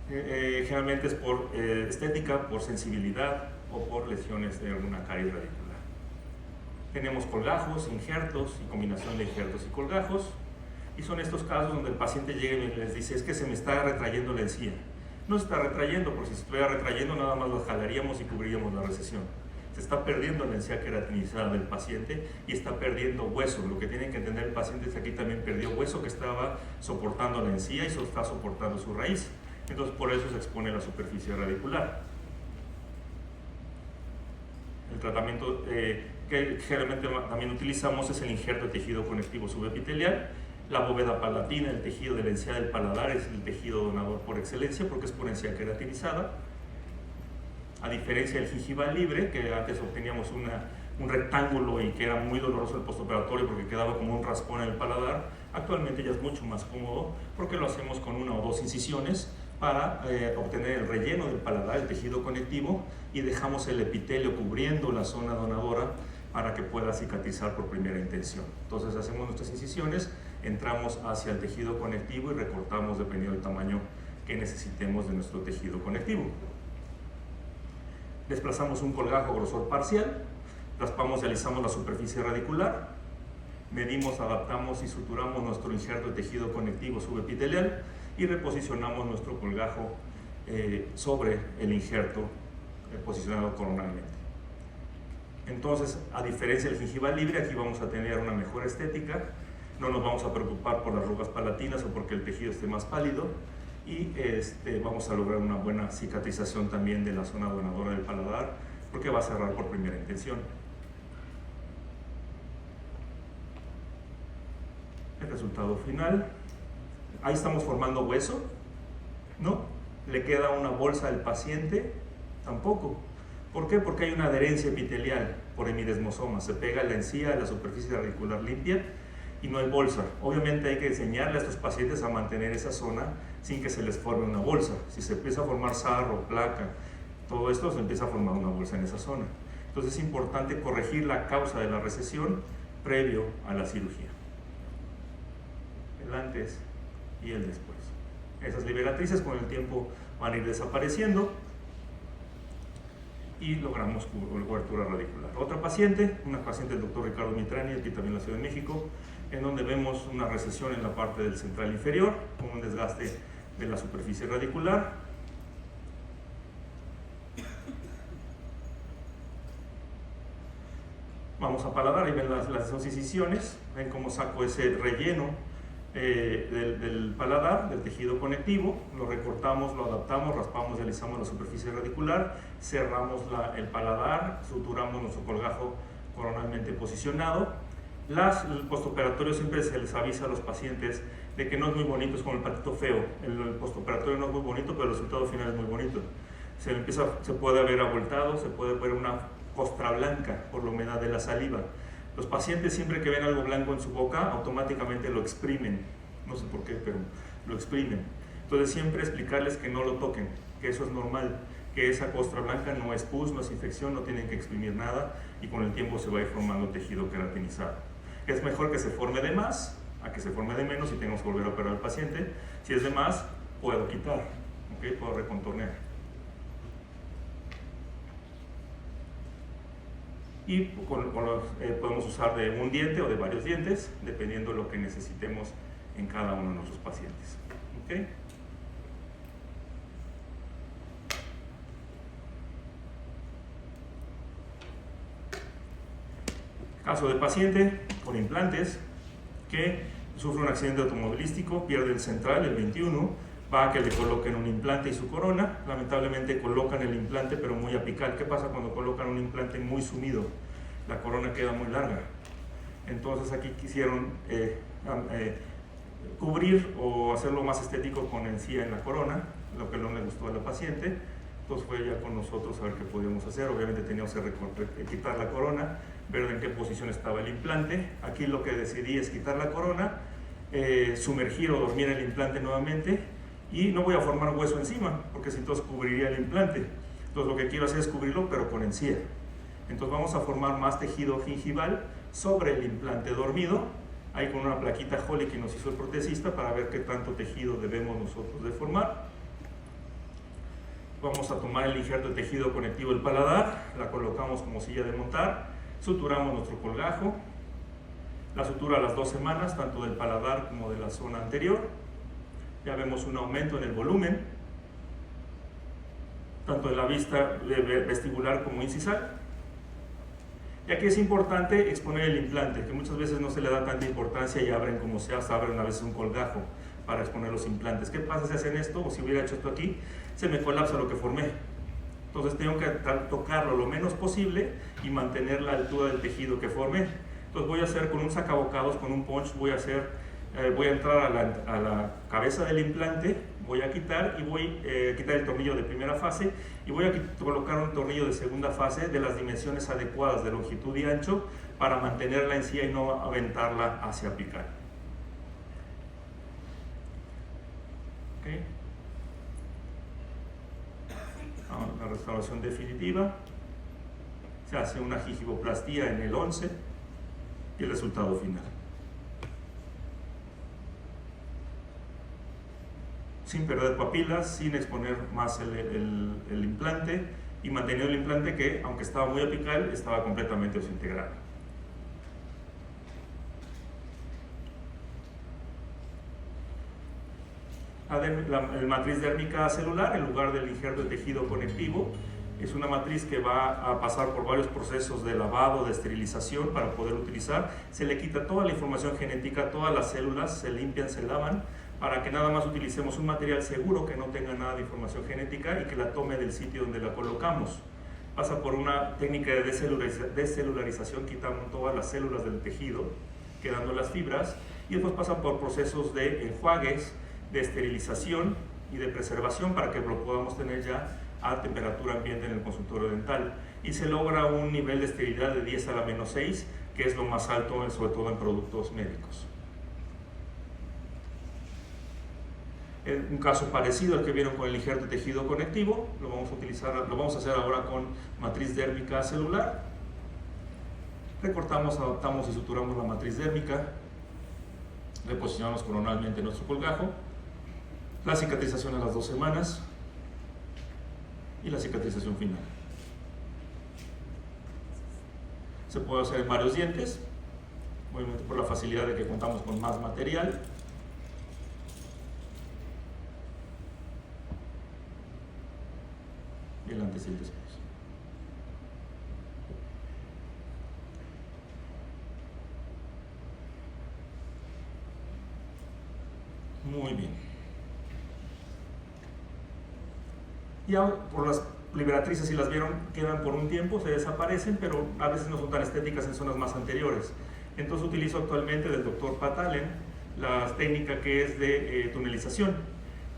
Generalmente es por estética, por sensibilidad o por lesiones de alguna caries radicular. Tenemos colgajos, injertos y combinación de injertos y colgajos. Y son estos casos donde el paciente llega y les dice: es que se me está retrayendo la encía. No se está retrayendo, porque si se estuviera retrayendo nada más lo jalaríamos y cubriríamos la recesión. Se está perdiendo la encía queratinizada del paciente y está perdiendo hueso. Lo que tiene que entender el paciente es que aquí también perdió hueso que estaba soportando la encía y eso está soportando su raíz. Entonces por eso se expone la superficie radicular. El tratamiento que generalmente también utilizamos es el injerto de tejido conectivo subepitelial. La bóveda palatina, el tejido de la encía del paladar, es el tejido donador por excelencia porque es por encía queratinizada. A diferencia del gingival libre, que antes obteníamos un rectángulo y que era muy doloroso el postoperatorio porque quedaba como un raspón en el paladar, actualmente ya es mucho más cómodo porque lo hacemos con 1 o 2 incisiones para obtener el relleno del paladar, el tejido conectivo, y dejamos el epitelio cubriendo la zona donadora para que pueda cicatrizar por primera intención. Entonces hacemos nuestras incisiones, entramos hacia el tejido conectivo y recortamos dependiendo del tamaño que necesitemos de nuestro tejido conectivo. Desplazamos un colgajo grosor parcial, raspamos y alisamos la superficie radicular, medimos, adaptamos y suturamos nuestro injerto de tejido conectivo subepitelial y reposicionamos nuestro colgajo sobre el injerto posicionado coronalmente. Entonces, a diferencia del gingival libre, aquí vamos a tener una mejor estética, no nos vamos a preocupar por las arrugas palatinas o porque el tejido esté más pálido y vamos a lograr una buena cicatrización también de la zona donadora del paladar porque va a cerrar por primera intención. El resultado final, ahí estamos formando hueso, ¿no? ¿Le queda una bolsa al paciente? Tampoco. ¿Por qué? Porque hay una adherencia epitelial por hemidesmosoma, se pega la encía a la superficie radicular limpia y no hay bolsa. Obviamente hay que enseñarle a estos pacientes a mantener esa zona sin que se les forme una bolsa. Si se empieza a formar sarro, placa, todo esto se empieza a formar una bolsa en esa zona. Entonces es importante corregir la causa de la recesión previo a la cirugía. El antes y el después. Esas liberatrices con el tiempo van a ir desapareciendo y logramos cobertura radicular. Otra paciente, una paciente del doctor Ricardo Mitrani, aquí también en la Ciudad de México, en donde vemos una recesión en la parte del central inferior, con un desgaste de la superficie radicular. Vamos vamos a paladar, ahí ven las dos incisiones, ven cómo saco ese relleno del paladar, del tejido conectivo, lo recortamos, lo adaptamos, raspamos y alisamos la superficie radicular, cerramos el paladar, suturamos nuestro colgajo coronalmente posicionado. El postoperatorio siempre se les avisa a los pacientes de que no es muy bonito, es como el patito feo. El postoperatorio no es muy bonito, pero el resultado final es muy bonito. Se puede ver abultado, se puede ver una costra blanca por la humedad de la saliva. Los pacientes siempre que ven algo blanco en su boca, automáticamente lo exprimen. No sé por qué, pero lo exprimen. Entonces siempre explicarles que no lo toquen, que eso es normal, que esa costra blanca no es pus, no es infección, no tienen que exprimir nada y con el tiempo se va a ir formando tejido queratinizado. Es mejor que se forme de más a que se forme de menos y tengamos que volver a operar al paciente. Si es de más, puedo quitar, ¿okay? Puedo recontornear. Y podemos usar de un diente o de varios dientes, dependiendo de lo que necesitemos en cada uno de nuestros pacientes. ¿Okay? Caso de paciente con implantes que sufre un accidente automovilístico, pierde el central, el 21, va a que le coloquen un implante y su corona. Lamentablemente colocan el implante pero muy apical. ¿Qué pasa cuando colocan un implante muy sumido? La corona queda muy larga. Entonces aquí quisieron cubrir o hacerlo más estético con encía en la corona, lo que no le gustó a la paciente. Entonces fue ya con nosotros a ver qué podíamos hacer. Obviamente teníamos que quitar la corona, ver en qué posición estaba el implante. Aquí lo que decidí es quitar la corona, sumergir o dormir el implante nuevamente, y no voy a formar hueso encima, porque si entonces cubriría el implante. Entonces lo que quiero hacer es cubrirlo, pero con encía. Entonces vamos a formar más tejido gingival sobre el implante dormido, ahí con una plaquita Holly que nos hizo el protesista para ver qué tanto tejido debemos nosotros de formar. Vamos a tomar el injerto de tejido conectivo del paladar, la colocamos como silla de montar, suturamos nuestro colgajo, la sutura a las 2 semanas, tanto del paladar como de la zona anterior. Ya vemos un aumento en el volumen, tanto de la vista vestibular como incisal. Y aquí es importante exponer el implante, que muchas veces no se le da tanta importancia y abren como se hace, abren a veces un colgajo para exponer los implantes. ¿Qué pasa si hacen esto? O si hubiera hecho esto aquí, se me colapsa lo que formé. Entonces tengo que tocarlo lo menos posible y mantener la altura del tejido que formé. Entonces voy a hacer con un sacabocados, con un punch, voy a entrar a la cabeza del implante, voy a quitar y voy a quitar el tornillo de primera fase y voy a colocar un tornillo de segunda fase de las dimensiones adecuadas de longitud y ancho para mantener la encía y no aventarla hacia apical. ¿Okay? La restauración definitiva, se hace una gingivoplastía en el 11 y el resultado final. Sin perder papilas, sin exponer más el implante y manteniendo el implante que, aunque estaba muy apical, estaba completamente desintegrado. La matriz dérmica celular, en lugar del injerto de tejido conectivo, es una matriz que va a pasar por varios procesos de lavado, de esterilización para poder utilizar. Se le quita toda la información genética, todas las células se limpian, se lavan, para que nada más utilicemos un material seguro que no tenga nada de información genética y que la tome del sitio donde la colocamos. Pasa por una técnica de descelularización, quitamos todas las células del tejido, quedando las fibras, y después pasa por procesos de enjuagues, de esterilización y de preservación para que lo podamos tener ya a temperatura ambiente en el consultorio dental. Y se logra un nivel de esterilidad de 10 a la menos 6, que es lo más alto, sobre todo en productos médicos. Un caso parecido al que vieron con el injerto de tejido conectivo, lo vamos a hacer ahora con matriz dérmica celular. Recortamos, adaptamos y suturamos la matriz dérmica, reposicionamos coronalmente nuestro colgajo, la cicatrización a las 2 semanas y la cicatrización final. Se puede hacer en varios dientes, obviamente por la facilidad de que contamos con más material. El antes y el después. Muy bien. Ya por las liberatrices, si las vieron, quedan por un tiempo, se desaparecen, pero a veces no son tan estéticas en zonas más anteriores. Entonces utilizo actualmente del Dr. Pat Allen la técnica que es de tunelización.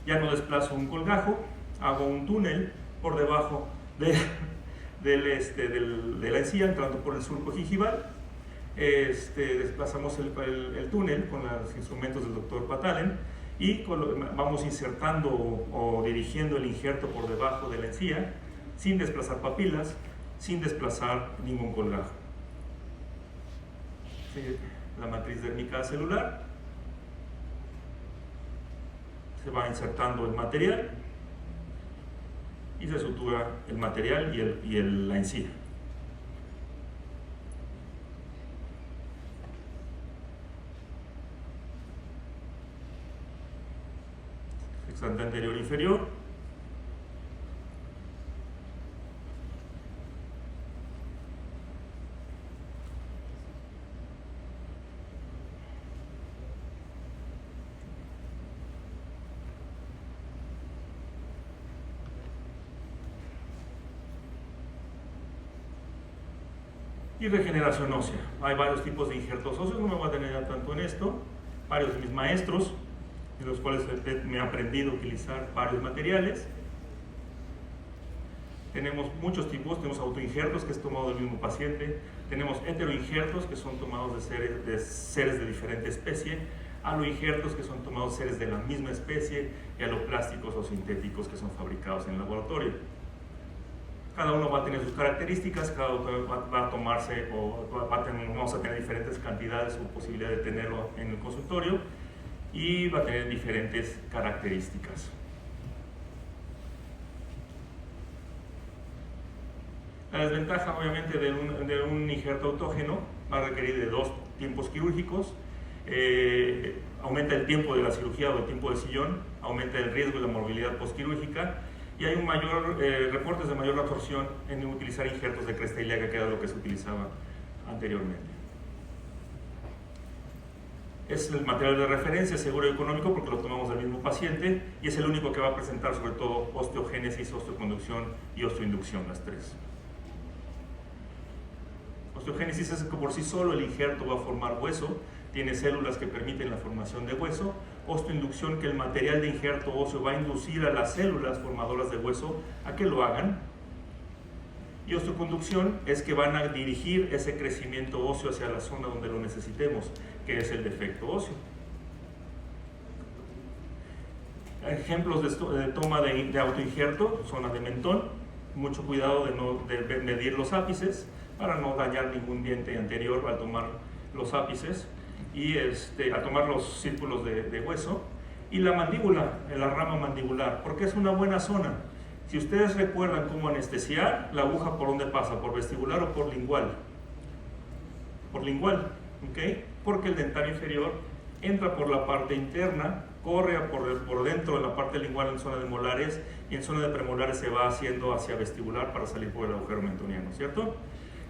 Ya no desplazo un colgajo, hago un túnel por debajo de la encía, entrando por el surco gingival. Desplazamos el túnel con los instrumentos del Dr. Pat Allen y vamos insertando o dirigiendo el injerto por debajo de la encía sin desplazar papilas, sin desplazar ningún colgajo. La matriz dérmica celular, se va insertando el material y se sutura el material y la encía. Sextante anterior inferior. Y regeneración ósea. Hay varios tipos de injertos óseos, no me voy a detener ya tanto en esto. Varios de mis maestros, en los cuales me he aprendido a utilizar varios materiales. Tenemos muchos tipos, tenemos autoinjertos, que es tomado del mismo paciente. Tenemos heteroinjertos, que son tomados de seres de diferente especie. Aloinjertos, que son tomados de seres de la misma especie. Y aloplásticos o sintéticos, que son fabricados en el laboratorio. Cada uno va a tener sus características, cada uno va a tomarse o vamos a tener diferentes cantidades o posibilidad de tenerlo en el consultorio y va a tener diferentes características. La desventaja obviamente de un injerto autógeno va a requerir de 2 tiempos quirúrgicos, aumenta el tiempo de la cirugía o el tiempo de sillón, aumenta el riesgo de la morbilidad postquirúrgica y hay reportes de mayor absorción en utilizar injertos de cresta ilíaca, que era lo que se utilizaba anteriormente. Es el material de referencia, seguro y económico, porque lo tomamos del mismo paciente y es el único que va a presentar sobre todo osteogénesis, osteoconducción y osteoinducción, las 3. Osteogénesis es que por sí solo el injerto va a formar hueso, tiene células que permiten la formación de hueso. Osteoinducción, que el material de injerto óseo va a inducir a las células formadoras de hueso a que lo hagan. Y osteoconducción es que van a dirigir ese crecimiento óseo hacia la zona donde lo necesitemos, que es el defecto óseo. Ejemplos de toma de autoinjerto, zona de mentón, mucho cuidado de medir los ápices para no dañar ningún diente anterior al tomar los ápices y a tomar los círculos de hueso. Y la mandíbula, la rama mandibular, porque es una buena zona. Si ustedes recuerdan cómo anestesiar, la aguja por dónde pasa, por vestibular o por lingual. Por lingual, ¿ok? Porque el dentario inferior entra por la parte interna, corre por dentro de la parte lingual en zona de molares y en zona de premolares se va haciendo hacia vestibular para salir por el agujero mentoniano, ¿cierto?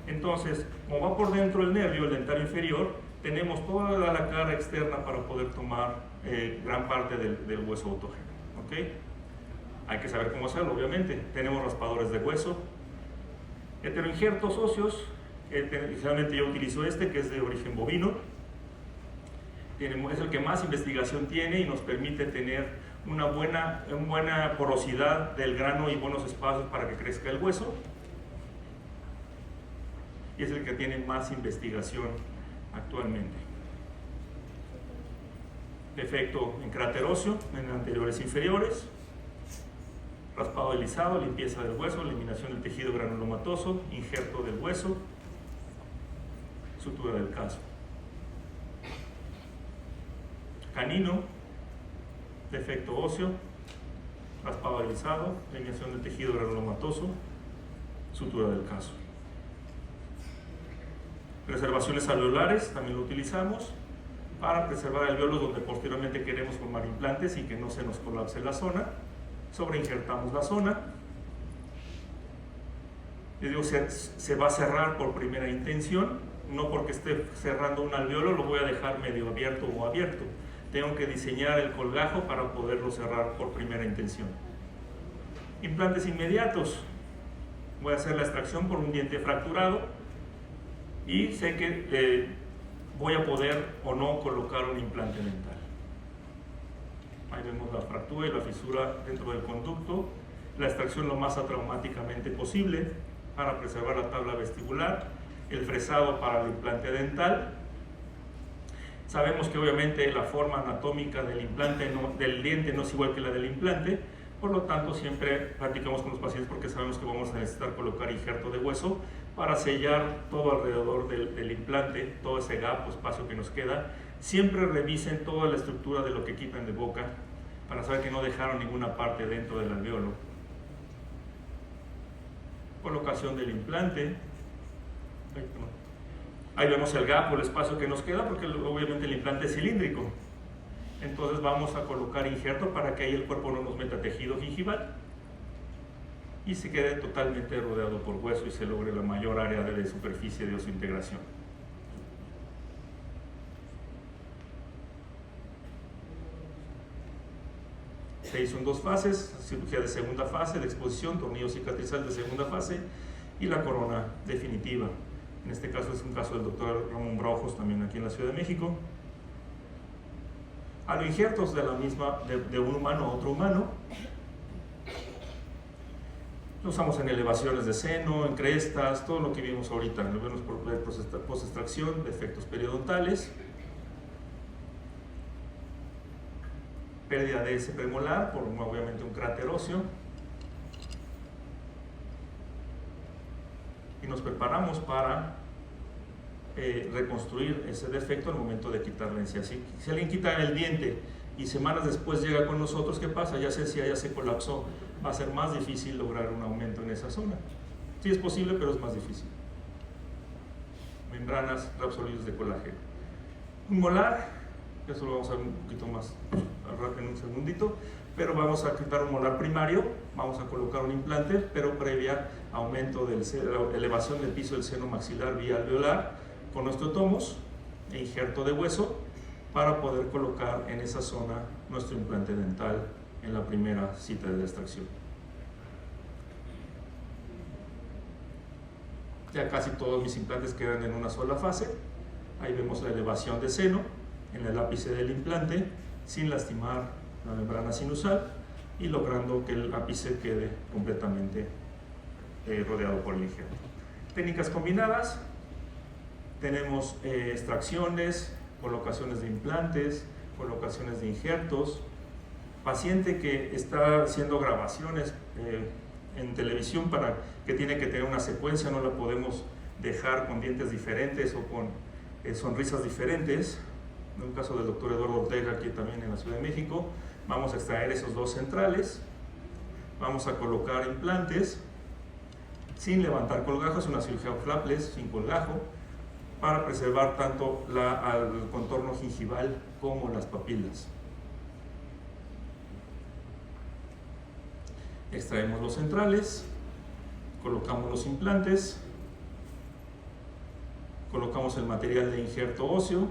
Entonces, como va por dentro el nervio, el dentario inferior, tenemos toda la cara externa para poder tomar gran parte del hueso autógeno, ¿ok? Hay que saber cómo hacerlo, obviamente. Tenemos raspadores de hueso, heteroinjertos óseos, generalmente yo utilizo que es de origen bovino. Es el que más investigación tiene y nos permite tener una buena porosidad del grano y buenos espacios para que crezca el hueso. Y es el que tiene más investigación actualmente. Defecto en cráter óseo, en anteriores e inferiores. Raspado deslizado, limpieza del hueso, eliminación del tejido granulomatoso, injerto del hueso, sutura del caso. Canino, defecto óseo, raspado deslizado, eliminación del tejido granulomatoso, sutura del caso. Preservaciones alveolares, también lo utilizamos para preservar alveolos donde posteriormente queremos formar implantes y que no se nos colapse la zona. Sobreinjertamos la zona. Les digo, se va a cerrar por primera intención, no porque esté cerrando un alveolo lo voy a dejar medio abierto o abierto. tengo que diseñar el colgajo para poderlo cerrar por primera intención. Implantes inmediatos. Voy a hacer la extracción por un diente fracturado y sé que voy a poder o no colocar un implante dental. Ahí vemos la fractura y la fisura dentro del conducto. La extracción lo más atraumáticamente posible para preservar la tabla vestibular. El fresado para el implante dental. Sabemos que obviamente la forma anatómica del implante del diente no es igual que la del implante, por lo tanto siempre practicamos con los pacientes porque sabemos que vamos a necesitar colocar injerto de hueso para sellar todo alrededor del implante, todo ese gap o espacio que nos queda. Siempre revisen toda la estructura de lo que quitan de boca para saber que no dejaron ninguna parte dentro del alvéolo. Colocación del implante. Ahí vemos el gap o el espacio que nos queda porque obviamente el implante es cilíndrico. Entonces vamos a colocar injerto para que ahí el cuerpo no nos meta tejido gingival y se quede totalmente rodeado por hueso y se logre la mayor área de superficie de osseointegración. Se hizo en 2 fases, cirugía de segunda fase, de exposición, tornillo cicatrizal de segunda fase y la corona definitiva. En este caso es un caso del doctor Ramón Braujos, también aquí en la Ciudad de México. A los injertos de la misma, de un humano a otro humano. Lo usamos en elevaciones de seno, en crestas, todo lo que vimos ahorita. Lo vemos por post-extracción, defectos periodontales. Pérdida de ese premolar por obviamente un cráter óseo. Y nos preparamos para reconstruir ese defecto al momento de quitar la encía. Si alguien quita el diente y semanas después llega con nosotros, ¿qué pasa? Ya se encía, ya se colapsó, va a ser más difícil lograr un aumento en esa zona. Sí es posible, pero es más difícil. Membranas reabsorbidas de colágeno. Un molar, eso lo vamos a ver un poquito más en un segundito, pero vamos a quitar un molar primario, vamos a colocar un implante, pero previa aumento de la elevación del piso del seno maxilar vía alveolar con osteotomos e injerto de hueso para poder colocar en esa zona nuestro implante dental en la primera cita de la extracción. Ya casi todos mis implantes quedan en una sola fase. Ahí vemos la elevación de seno en el ápice del implante sin lastimar la membrana sinusal y logrando que el ápice quede completamente rodeado por el injerto. Técnicas combinadas, tenemos extracciones, colocaciones de implantes, colocaciones de injertos. Paciente que está haciendo grabaciones en televisión para que tiene que tener una secuencia, no la podemos dejar con dientes diferentes o con sonrisas diferentes. En un caso del doctor Eduardo Ortega, aquí también en la Ciudad de México, vamos a extraer esos 2 centrales, vamos a colocar implantes sin levantar colgajos, una cirugía flapless sin colgajo, para preservar tanto el contorno gingival como las papilas. Extraemos los centrales, colocamos los implantes, colocamos el material de injerto óseo,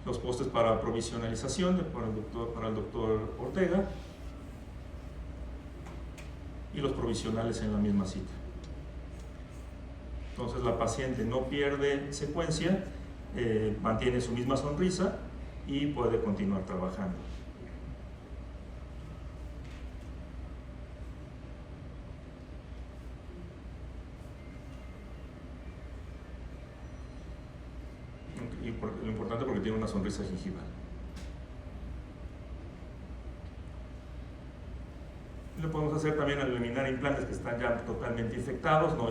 los postes para provisionalización para el doctor Ortega y los provisionales en la misma cita. Entonces la paciente no pierde secuencia, mantiene su misma sonrisa y puede continuar trabajando. Y lo importante porque tiene una sonrisa gingival. Lo podemos hacer también al eliminar implantes que están ya totalmente infectados, no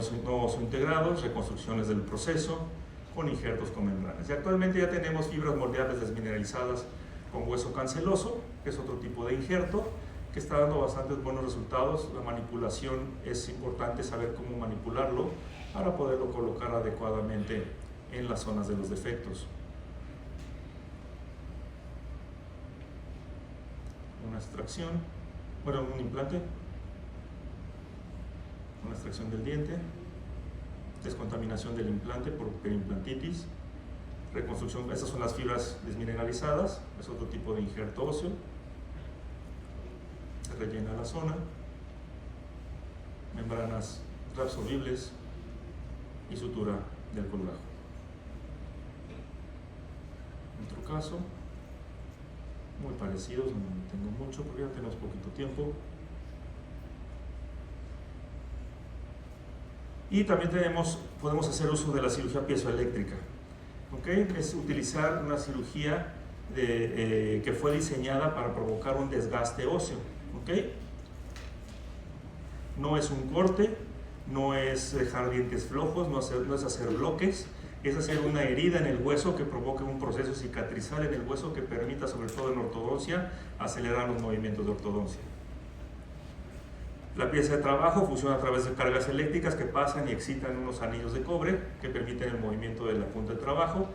integrados, reconstrucciones del proceso con injertos con membranas. Y actualmente ya tenemos fibras moldeables desmineralizadas con hueso canceloso, que es otro tipo de injerto, que está dando bastantes buenos resultados. La manipulación es importante saber cómo manipularlo para poderlo colocar adecuadamente en las zonas de los defectos. Una extracción, un implante, una extracción del diente, descontaminación del implante por perimplantitis, reconstrucción, estas son las fibras desmineralizadas, es otro tipo de injerto óseo, se rellena la zona, membranas reabsorbibles y sutura del colgajo. Otro caso, muy parecidos, no tengo mucho porque ya tenemos poquito tiempo. Y también podemos hacer uso de la cirugía piezoeléctrica. ¿Okay? Es utilizar una cirugía que fue diseñada para provocar un desgaste óseo. ¿Okay? No es un corte, no es dejar dientes flojos, no es hacer bloques, es hacer una herida en el hueso que provoque un proceso cicatrizal en el hueso que permita, sobre todo en ortodoncia, acelerar los movimientos de ortodoncia. La pieza de trabajo funciona a través de cargas eléctricas que pasan y excitan unos anillos de cobre que permiten el movimiento de la punta de trabajo.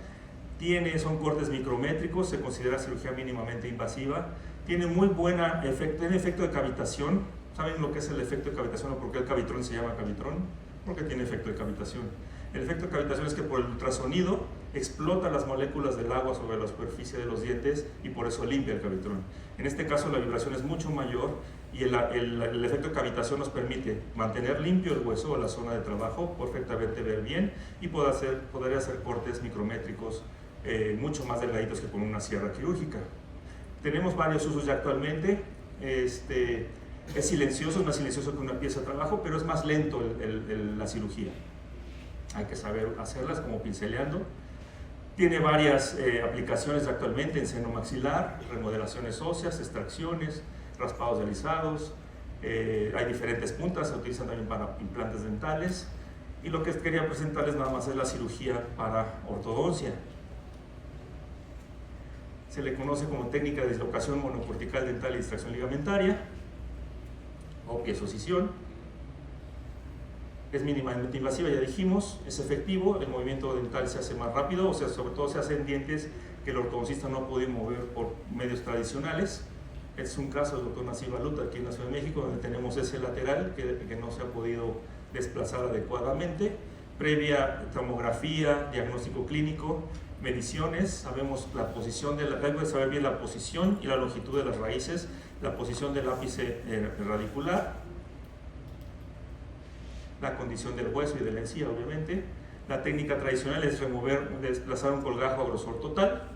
Son cortes micrométricos, se considera cirugía mínimamente invasiva. Tiene muy buena efecto de cavitación. ¿Saben lo que es el efecto de cavitación o por qué el cavitrón se llama cavitrón? Porque tiene efecto de cavitación. El efecto de cavitación es que por el ultrasonido explota las moléculas del agua sobre la superficie de los dientes y por eso limpia el cavitrón. En este caso la vibración es mucho mayor y el efecto de cavitación nos permite mantener limpio el hueso o la zona de trabajo, perfectamente ver bien y poder hacer cortes micrométricos mucho más delgaditos que con una sierra quirúrgica. Tenemos varios usos ya actualmente. Es silencioso, es más silencioso que una pieza de trabajo, pero es más lento la cirugía. Hay que saber hacerlas como pinceleando. Tiene varias aplicaciones actualmente en seno maxilar, remodelaciones óseas, extracciones, raspados de alisados. Hay diferentes puntas, se utilizan también para implantes dentales. Y lo que quería presentarles nada más es la cirugía para ortodoncia. Se le conoce como técnica de dislocación monocortical dental y distracción ligamentaria o piezocisión. Es mínimamente invasiva, ya dijimos, es efectivo, el movimiento dental se hace más rápido, o sea, sobre todo se hacen dientes que el ortodoncista no ha podido mover por medios tradicionales. Es un caso del doctor Nasir Balut aquí en la Ciudad de México, donde tenemos ese lateral que no se ha podido desplazar adecuadamente. Previa tomografía, diagnóstico clínico, mediciones, sabemos la posición hay que saber bien la posición y la longitud de las raíces, la posición del ápice radicular, la condición del hueso y de la encía, obviamente. La técnica tradicional es desplazar un colgajo a grosor total,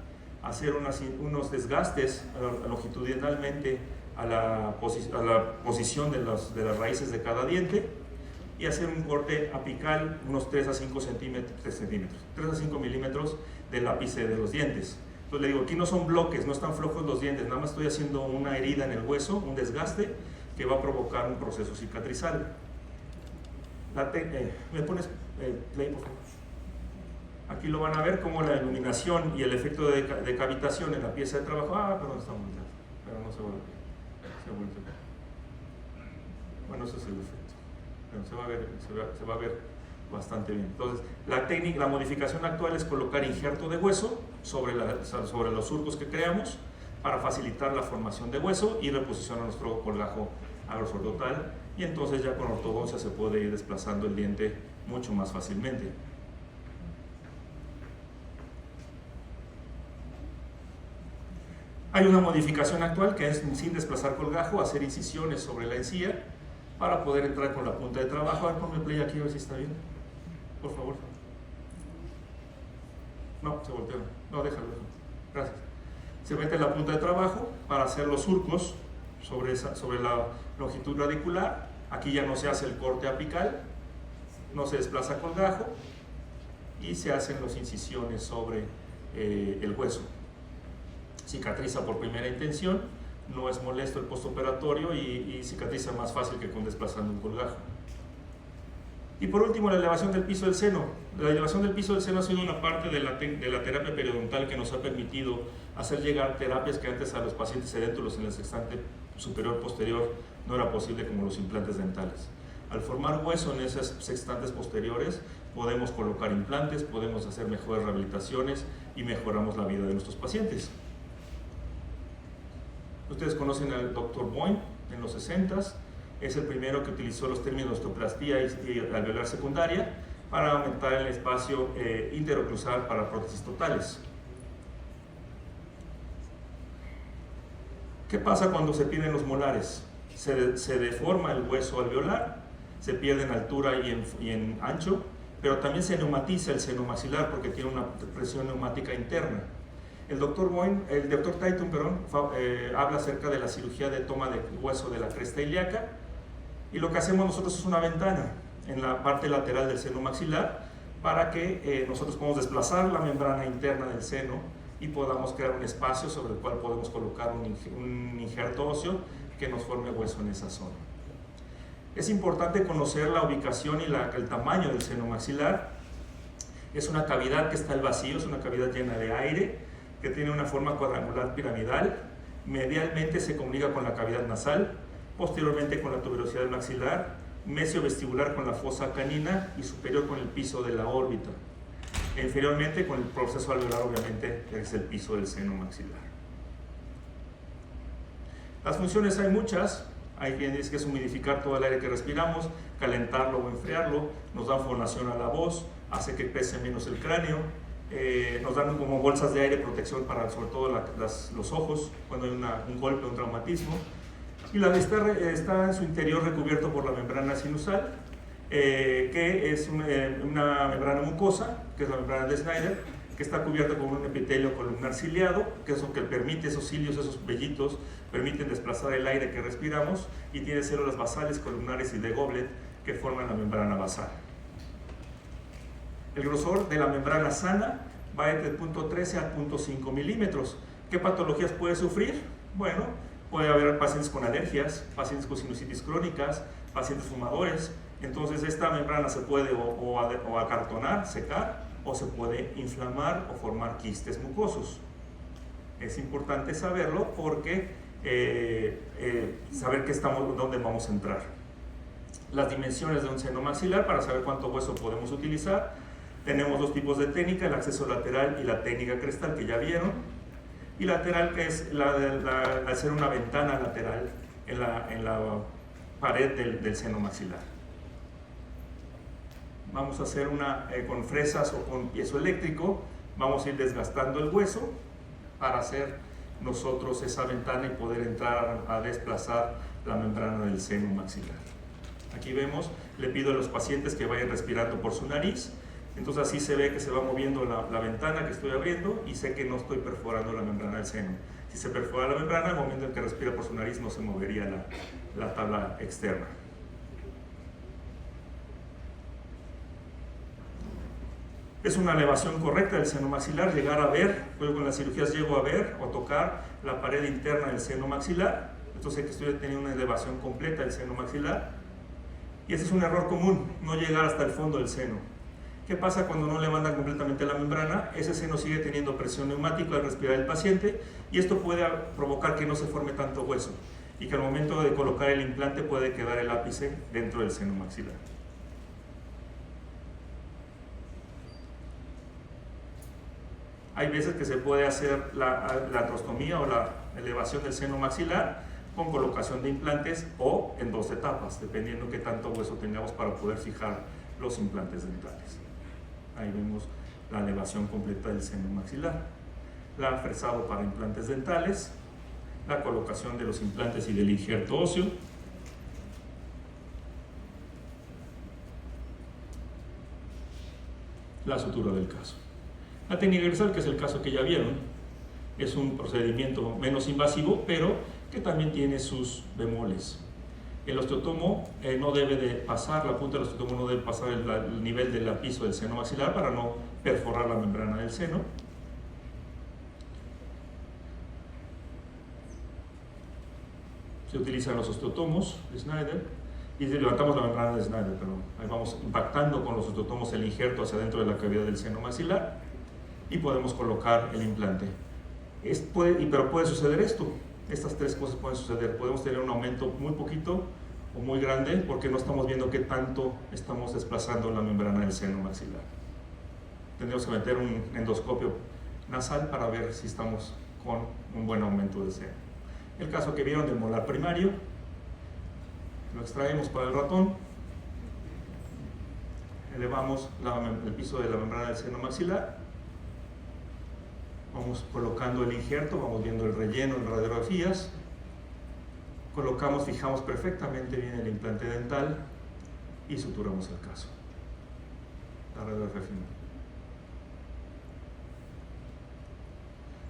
hacer unos desgastes longitudinalmente a la posición de las raíces de cada diente y hacer un corte apical unos 3 a 5 milímetros del ápice de los dientes. Entonces le digo, aquí no son bloques, no están flojos los dientes, nada más estoy haciendo una herida en el hueso, un desgaste que va a provocar un proceso cicatrizal. ¿Me pones play, por favor? Aquí lo van a ver como la iluminación y el efecto de cavitación en la pieza de trabajo. Perdón, está muy lejos, pero no se vuelve. Bueno, ese es el efecto. Pero se va a ver bastante bien. Entonces, la modificación actual es colocar injerto de hueso sobre los surcos que creamos para facilitar la formación de hueso y reposicionar nuestro colgajo a grosor total. Y entonces ya con ortodoncia se puede ir desplazando el diente mucho más fácilmente. Hay una modificación actual que es sin desplazar colgajo, hacer incisiones sobre la encía para poder entrar con la punta de trabajo. A ver, ponme play aquí a ver si está bien. Por favor. No, se volteó. No, déjalo. Gracias. Se mete la punta de trabajo para hacer los surcos sobre la longitud radicular. Aquí ya no se hace el corte apical, no se desplaza colgajo y se hacen las incisiones sobre el hueso. Cicatriza por primera intención, no es molesto el postoperatorio y cicatriza más fácil que con desplazando un colgajo. Y por último, la elevación del piso del seno. La elevación del piso del seno ha sido una parte de la terapia periodontal que nos ha permitido hacer llegar terapias que antes a los pacientes sedéntulos en el sextante superior posterior no era posible, como los implantes dentales. Al formar hueso en esos sextantes posteriores podemos colocar implantes, podemos hacer mejores rehabilitaciones y mejoramos la vida de nuestros pacientes. Ustedes conocen al Dr. Boyne en los 60s, es el primero que utilizó los términos de osteoplastía y alveolar secundaria para aumentar el espacio interoclusal para prótesis totales. ¿Qué pasa cuando se pierden los molares? Se deforma el hueso alveolar, se pierde en altura y en ancho, pero también se neumatiza el seno maxilar porque tiene una presión neumática interna. El doctor Taitum habla acerca de la cirugía de toma de hueso de la cresta ilíaca, y lo que hacemos nosotros es una ventana en la parte lateral del seno maxilar para que nosotros podamos desplazar la membrana interna del seno y podamos crear un espacio sobre el cual podemos colocar un injerto óseo que nos forme hueso en esa zona. Es importante conocer la ubicación y el tamaño del seno maxilar. Es una cavidad que está al vacío, es una cavidad llena de aire, que tiene una forma cuadrangular piramidal. Medialmente se comunica con la cavidad nasal, posteriormente con la tuberosidad del maxilar, mesiovestibular con la fosa canina y superior con el piso de la órbita. E inferiormente con el proceso alveolar, obviamente, que es el piso del seno maxilar. Las funciones hay muchas. Hay quien dice que es humidificar todo el aire que respiramos, calentarlo o enfriarlo, nos da fonación a la voz, hace que pese menos el cráneo, nos dan como bolsas de aire protección para sobre todo los ojos cuando hay un golpe o un traumatismo. Y está en su interior recubierto por la membrana sinusal, que es una membrana mucosa, que es la membrana de Snyder, que está cubierta con un epitelio columnar ciliado, que es lo que permite, esos cilios, esos vellitos, permiten desplazar el aire que respiramos, y tiene células basales, columnares y de Goblet que forman la membrana basal. El grosor de la membrana sana va entre el 0.13 a 0.5 milímetros. ¿Qué patologías puede sufrir? Bueno, puede haber pacientes con alergias, pacientes con sinusitis crónicas, pacientes fumadores. Entonces esta membrana se puede o acartonar, secar, o se puede inflamar o formar quistes mucosos. Es importante saberlo porque saber dónde vamos a entrar. Las dimensiones de un seno maxilar para saber cuánto hueso podemos utilizar. Tenemos dos tipos de técnica, el acceso lateral y la técnica crestal, que ya vieron. Y lateral, que es hacer una ventana lateral en la pared del seno maxilar. Vamos a hacer con fresas o con piezoeléctrico, vamos a ir desgastando el hueso para hacer nosotros esa ventana y poder entrar a desplazar la membrana del seno maxilar. Aquí vemos, le pido a los pacientes que vayan respirando por su nariz, entonces así se ve que se va moviendo la ventana que estoy abriendo y sé que no estoy perforando la membrana del seno. Si se perfora la membrana, al momento en que respira por su nariz no se movería la tabla externa. Es una elevación correcta del seno maxilar, llegar a ver, yo con las cirugías llego a ver o tocar la pared interna del seno maxilar, entonces que estoy teniendo una elevación completa del seno maxilar, y ese es un error común, no llegar hasta el fondo del seno. ¿Qué pasa cuando no levantan completamente la membrana? Ese seno sigue teniendo presión neumática al respirar el paciente, y esto puede provocar que no se forme tanto hueso, y que al momento de colocar el implante puede quedar el ápice dentro del seno maxilar. Hay veces que se puede hacer la artrostomía o la elevación del seno maxilar con colocación de implantes o en 2 etapas, dependiendo qué tanto hueso tengamos para poder fijar los implantes dentales. Ahí vemos la elevación completa del seno maxilar, el fresado para implantes dentales, la colocación de los implantes y del injerto óseo, la sutura del caso. La técnica universal, que es el caso que ya vieron, es un procedimiento menos invasivo, pero que también tiene sus bemoles. El osteotomo no debe de pasar, la punta del osteotomo no debe pasar el nivel del piso del seno maxilar para no perforar la membrana del seno. Se utilizan los osteotomos de Snyder y levantamos la membrana de Snyder, pero ahí vamos impactando con los osteotomos el injerto hacia dentro de la cavidad del seno maxilar y podemos colocar el implante. Pero puede suceder esto, estas 3 cosas pueden suceder. Podemos tener un aumento muy poquito o muy grande porque no estamos viendo qué tanto estamos desplazando la membrana del seno maxilar. Tendríamos que meter un endoscopio nasal para ver si estamos con un buen aumento del seno. El caso que vieron del molar primario, lo extraemos para el ratón. elevamos el piso de la membrana del seno maxilar, vamos colocando el injerto, vamos viendo el relleno en radiografías, colocamos, fijamos perfectamente bien el implante dental y suturamos el caso. La radiografía final.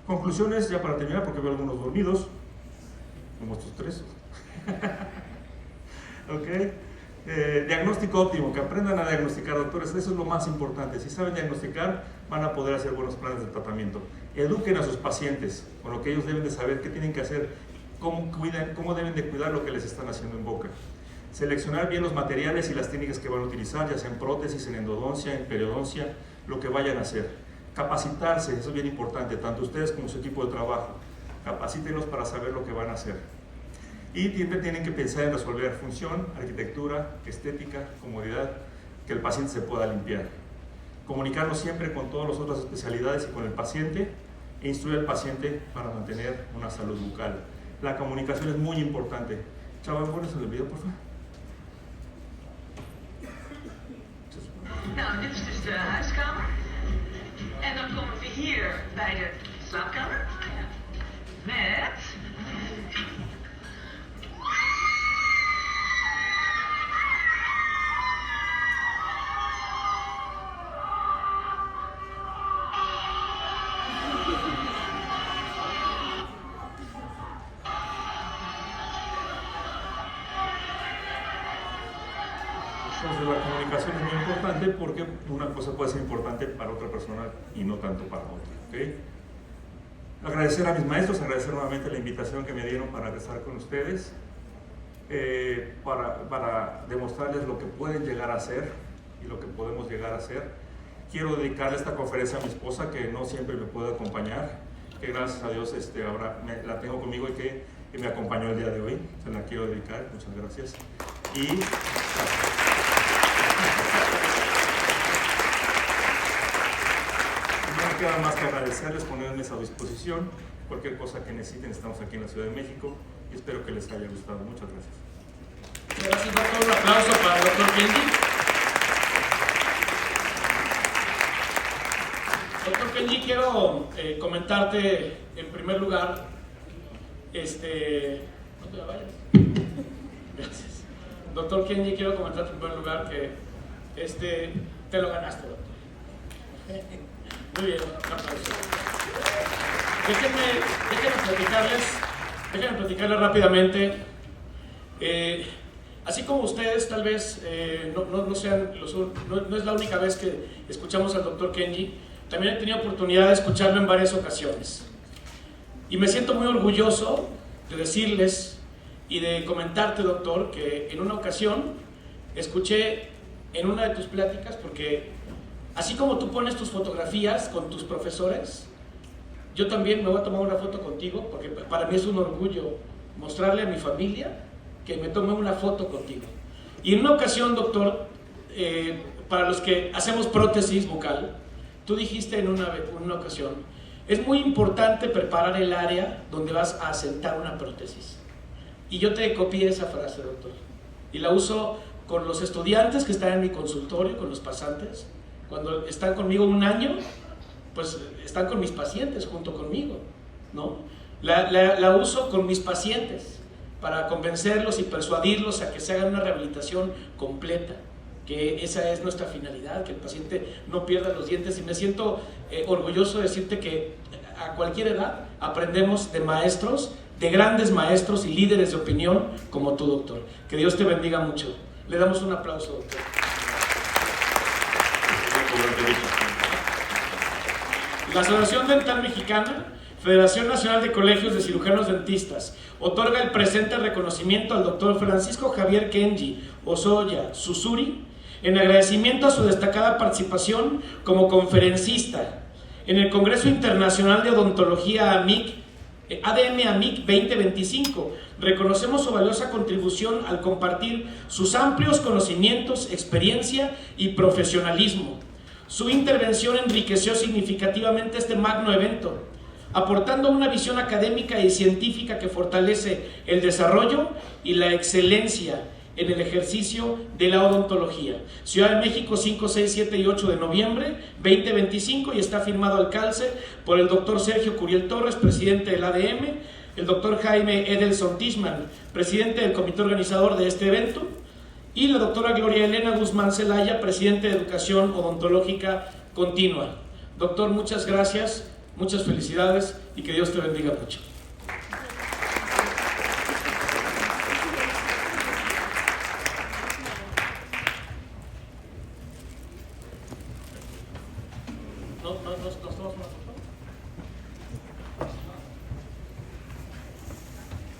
Conclusiones, ya para terminar, porque veo algunos dormidos, como estos tres. Ok. Diagnóstico óptimo, que aprendan a diagnosticar, doctores, eso es lo más importante. Si saben diagnosticar, van a poder hacer buenos planes de tratamiento. Eduquen a sus pacientes con lo que ellos deben de saber, qué tienen que hacer, cómo deben de cuidar lo que les están haciendo en boca. Seleccionar bien los materiales y las técnicas que van a utilizar, ya sea en prótesis, en endodoncia, en periodoncia, lo que vayan a hacer. Capacitarse, eso es bien importante, tanto ustedes como su equipo de trabajo. Capacítenlos para saber lo que van a hacer. Y siempre tienen que pensar en resolver función, arquitectura, estética, comodidad, que el paciente se pueda limpiar. Comunicarnos siempre con todas las otras especialidades y con el paciente, e instruir al paciente para mantener una salud bucal. La comunicación es muy importante. Chava, ¿pones el video, por favor? Nou, dit is dus de huiskamer. En dan komen we hier bij de slaapkamer. Met... Entonces la comunicación es muy importante porque una cosa puede ser importante para otra persona y no tanto para otra. ¿Okay? Agradecer a mis maestros, agradecer nuevamente la invitación que me dieron para estar con ustedes, para demostrarles lo que pueden llegar a ser y lo que podemos llegar a ser. Quiero dedicarle esta conferencia a mi esposa, que no siempre me puede acompañar, que gracias a Dios ahora la tengo conmigo y que me acompañó el día de hoy. Se la quiero dedicar, muchas gracias. Y no me queda más que agradecerles, ponerme a su disposición. Cualquier cosa que necesiten, estamos aquí en la Ciudad de México y espero que les haya gustado. Muchas gracias. Gracias, doctor. Un aplauso para el doctor Kenji. Doctor Kenji, quiero comentarte en primer lugar, no te vayas. Gracias. Doctor Kenji, quiero comentarte en primer lugar que te lo ganaste, doctor. Muy bien, un aplauso. Déjenme platicarles rápidamente. Así como ustedes tal vez no es la única vez que escuchamos al doctor Kenji, también he tenido oportunidad de escucharlo en varias ocasiones. Y me siento muy orgulloso de decirles y de comentarte, doctor, que en una ocasión escuché en una de tus pláticas, porque así como tú pones tus fotografías con tus profesores, yo también me voy a tomar una foto contigo, porque para mí es un orgullo mostrarle a mi familia que me tomé una foto contigo. Y en una ocasión, doctor, para los que hacemos prótesis bucal, tú dijiste en una ocasión, es muy importante preparar el área donde vas a asentar una prótesis. Y yo te copié esa frase, doctor, y la uso con los estudiantes que están en mi consultorio, con los pasantes. Cuando están conmigo un año, pues están con mis pacientes junto conmigo, ¿no? La uso con mis pacientes para convencerlos y persuadirlos a que se hagan una rehabilitación completa, que esa es nuestra finalidad, que el paciente no pierda los dientes. Y me siento orgulloso de decirte que a cualquier edad aprendemos de maestros, de grandes maestros y líderes de opinión como tú, doctor. Que Dios te bendiga mucho. Le damos un aplauso, doctor. La Asociación Dental Mexicana, Federación Nacional de Colegios de Cirujanos Dentistas, otorga el presente reconocimiento al doctor Francisco Javier Kenji Osoya Susuri en agradecimiento a su destacada participación como conferencista en el Congreso Internacional de Odontología ADM AMIC 2025. Reconocemos su valiosa contribución al compartir sus amplios conocimientos, experiencia y profesionalismo. Su intervención enriqueció significativamente este magno evento, aportando una visión académica y científica que fortalece el desarrollo y la excelencia en el ejercicio de la odontología. Ciudad de México, 5, 6, 7 y 8 de noviembre 2025, y está firmado al calce por el doctor Sergio Curiel Torres, presidente del ADM, el doctor Jaime Edelson Tishman, presidente del comité organizador de este evento, y la doctora Gloria Elena Guzmán Zelaya, presidente de Educación Odontológica Continua. Doctor, muchas gracias, muchas felicidades y que Dios te bendiga mucho. Nos tomamos una foto.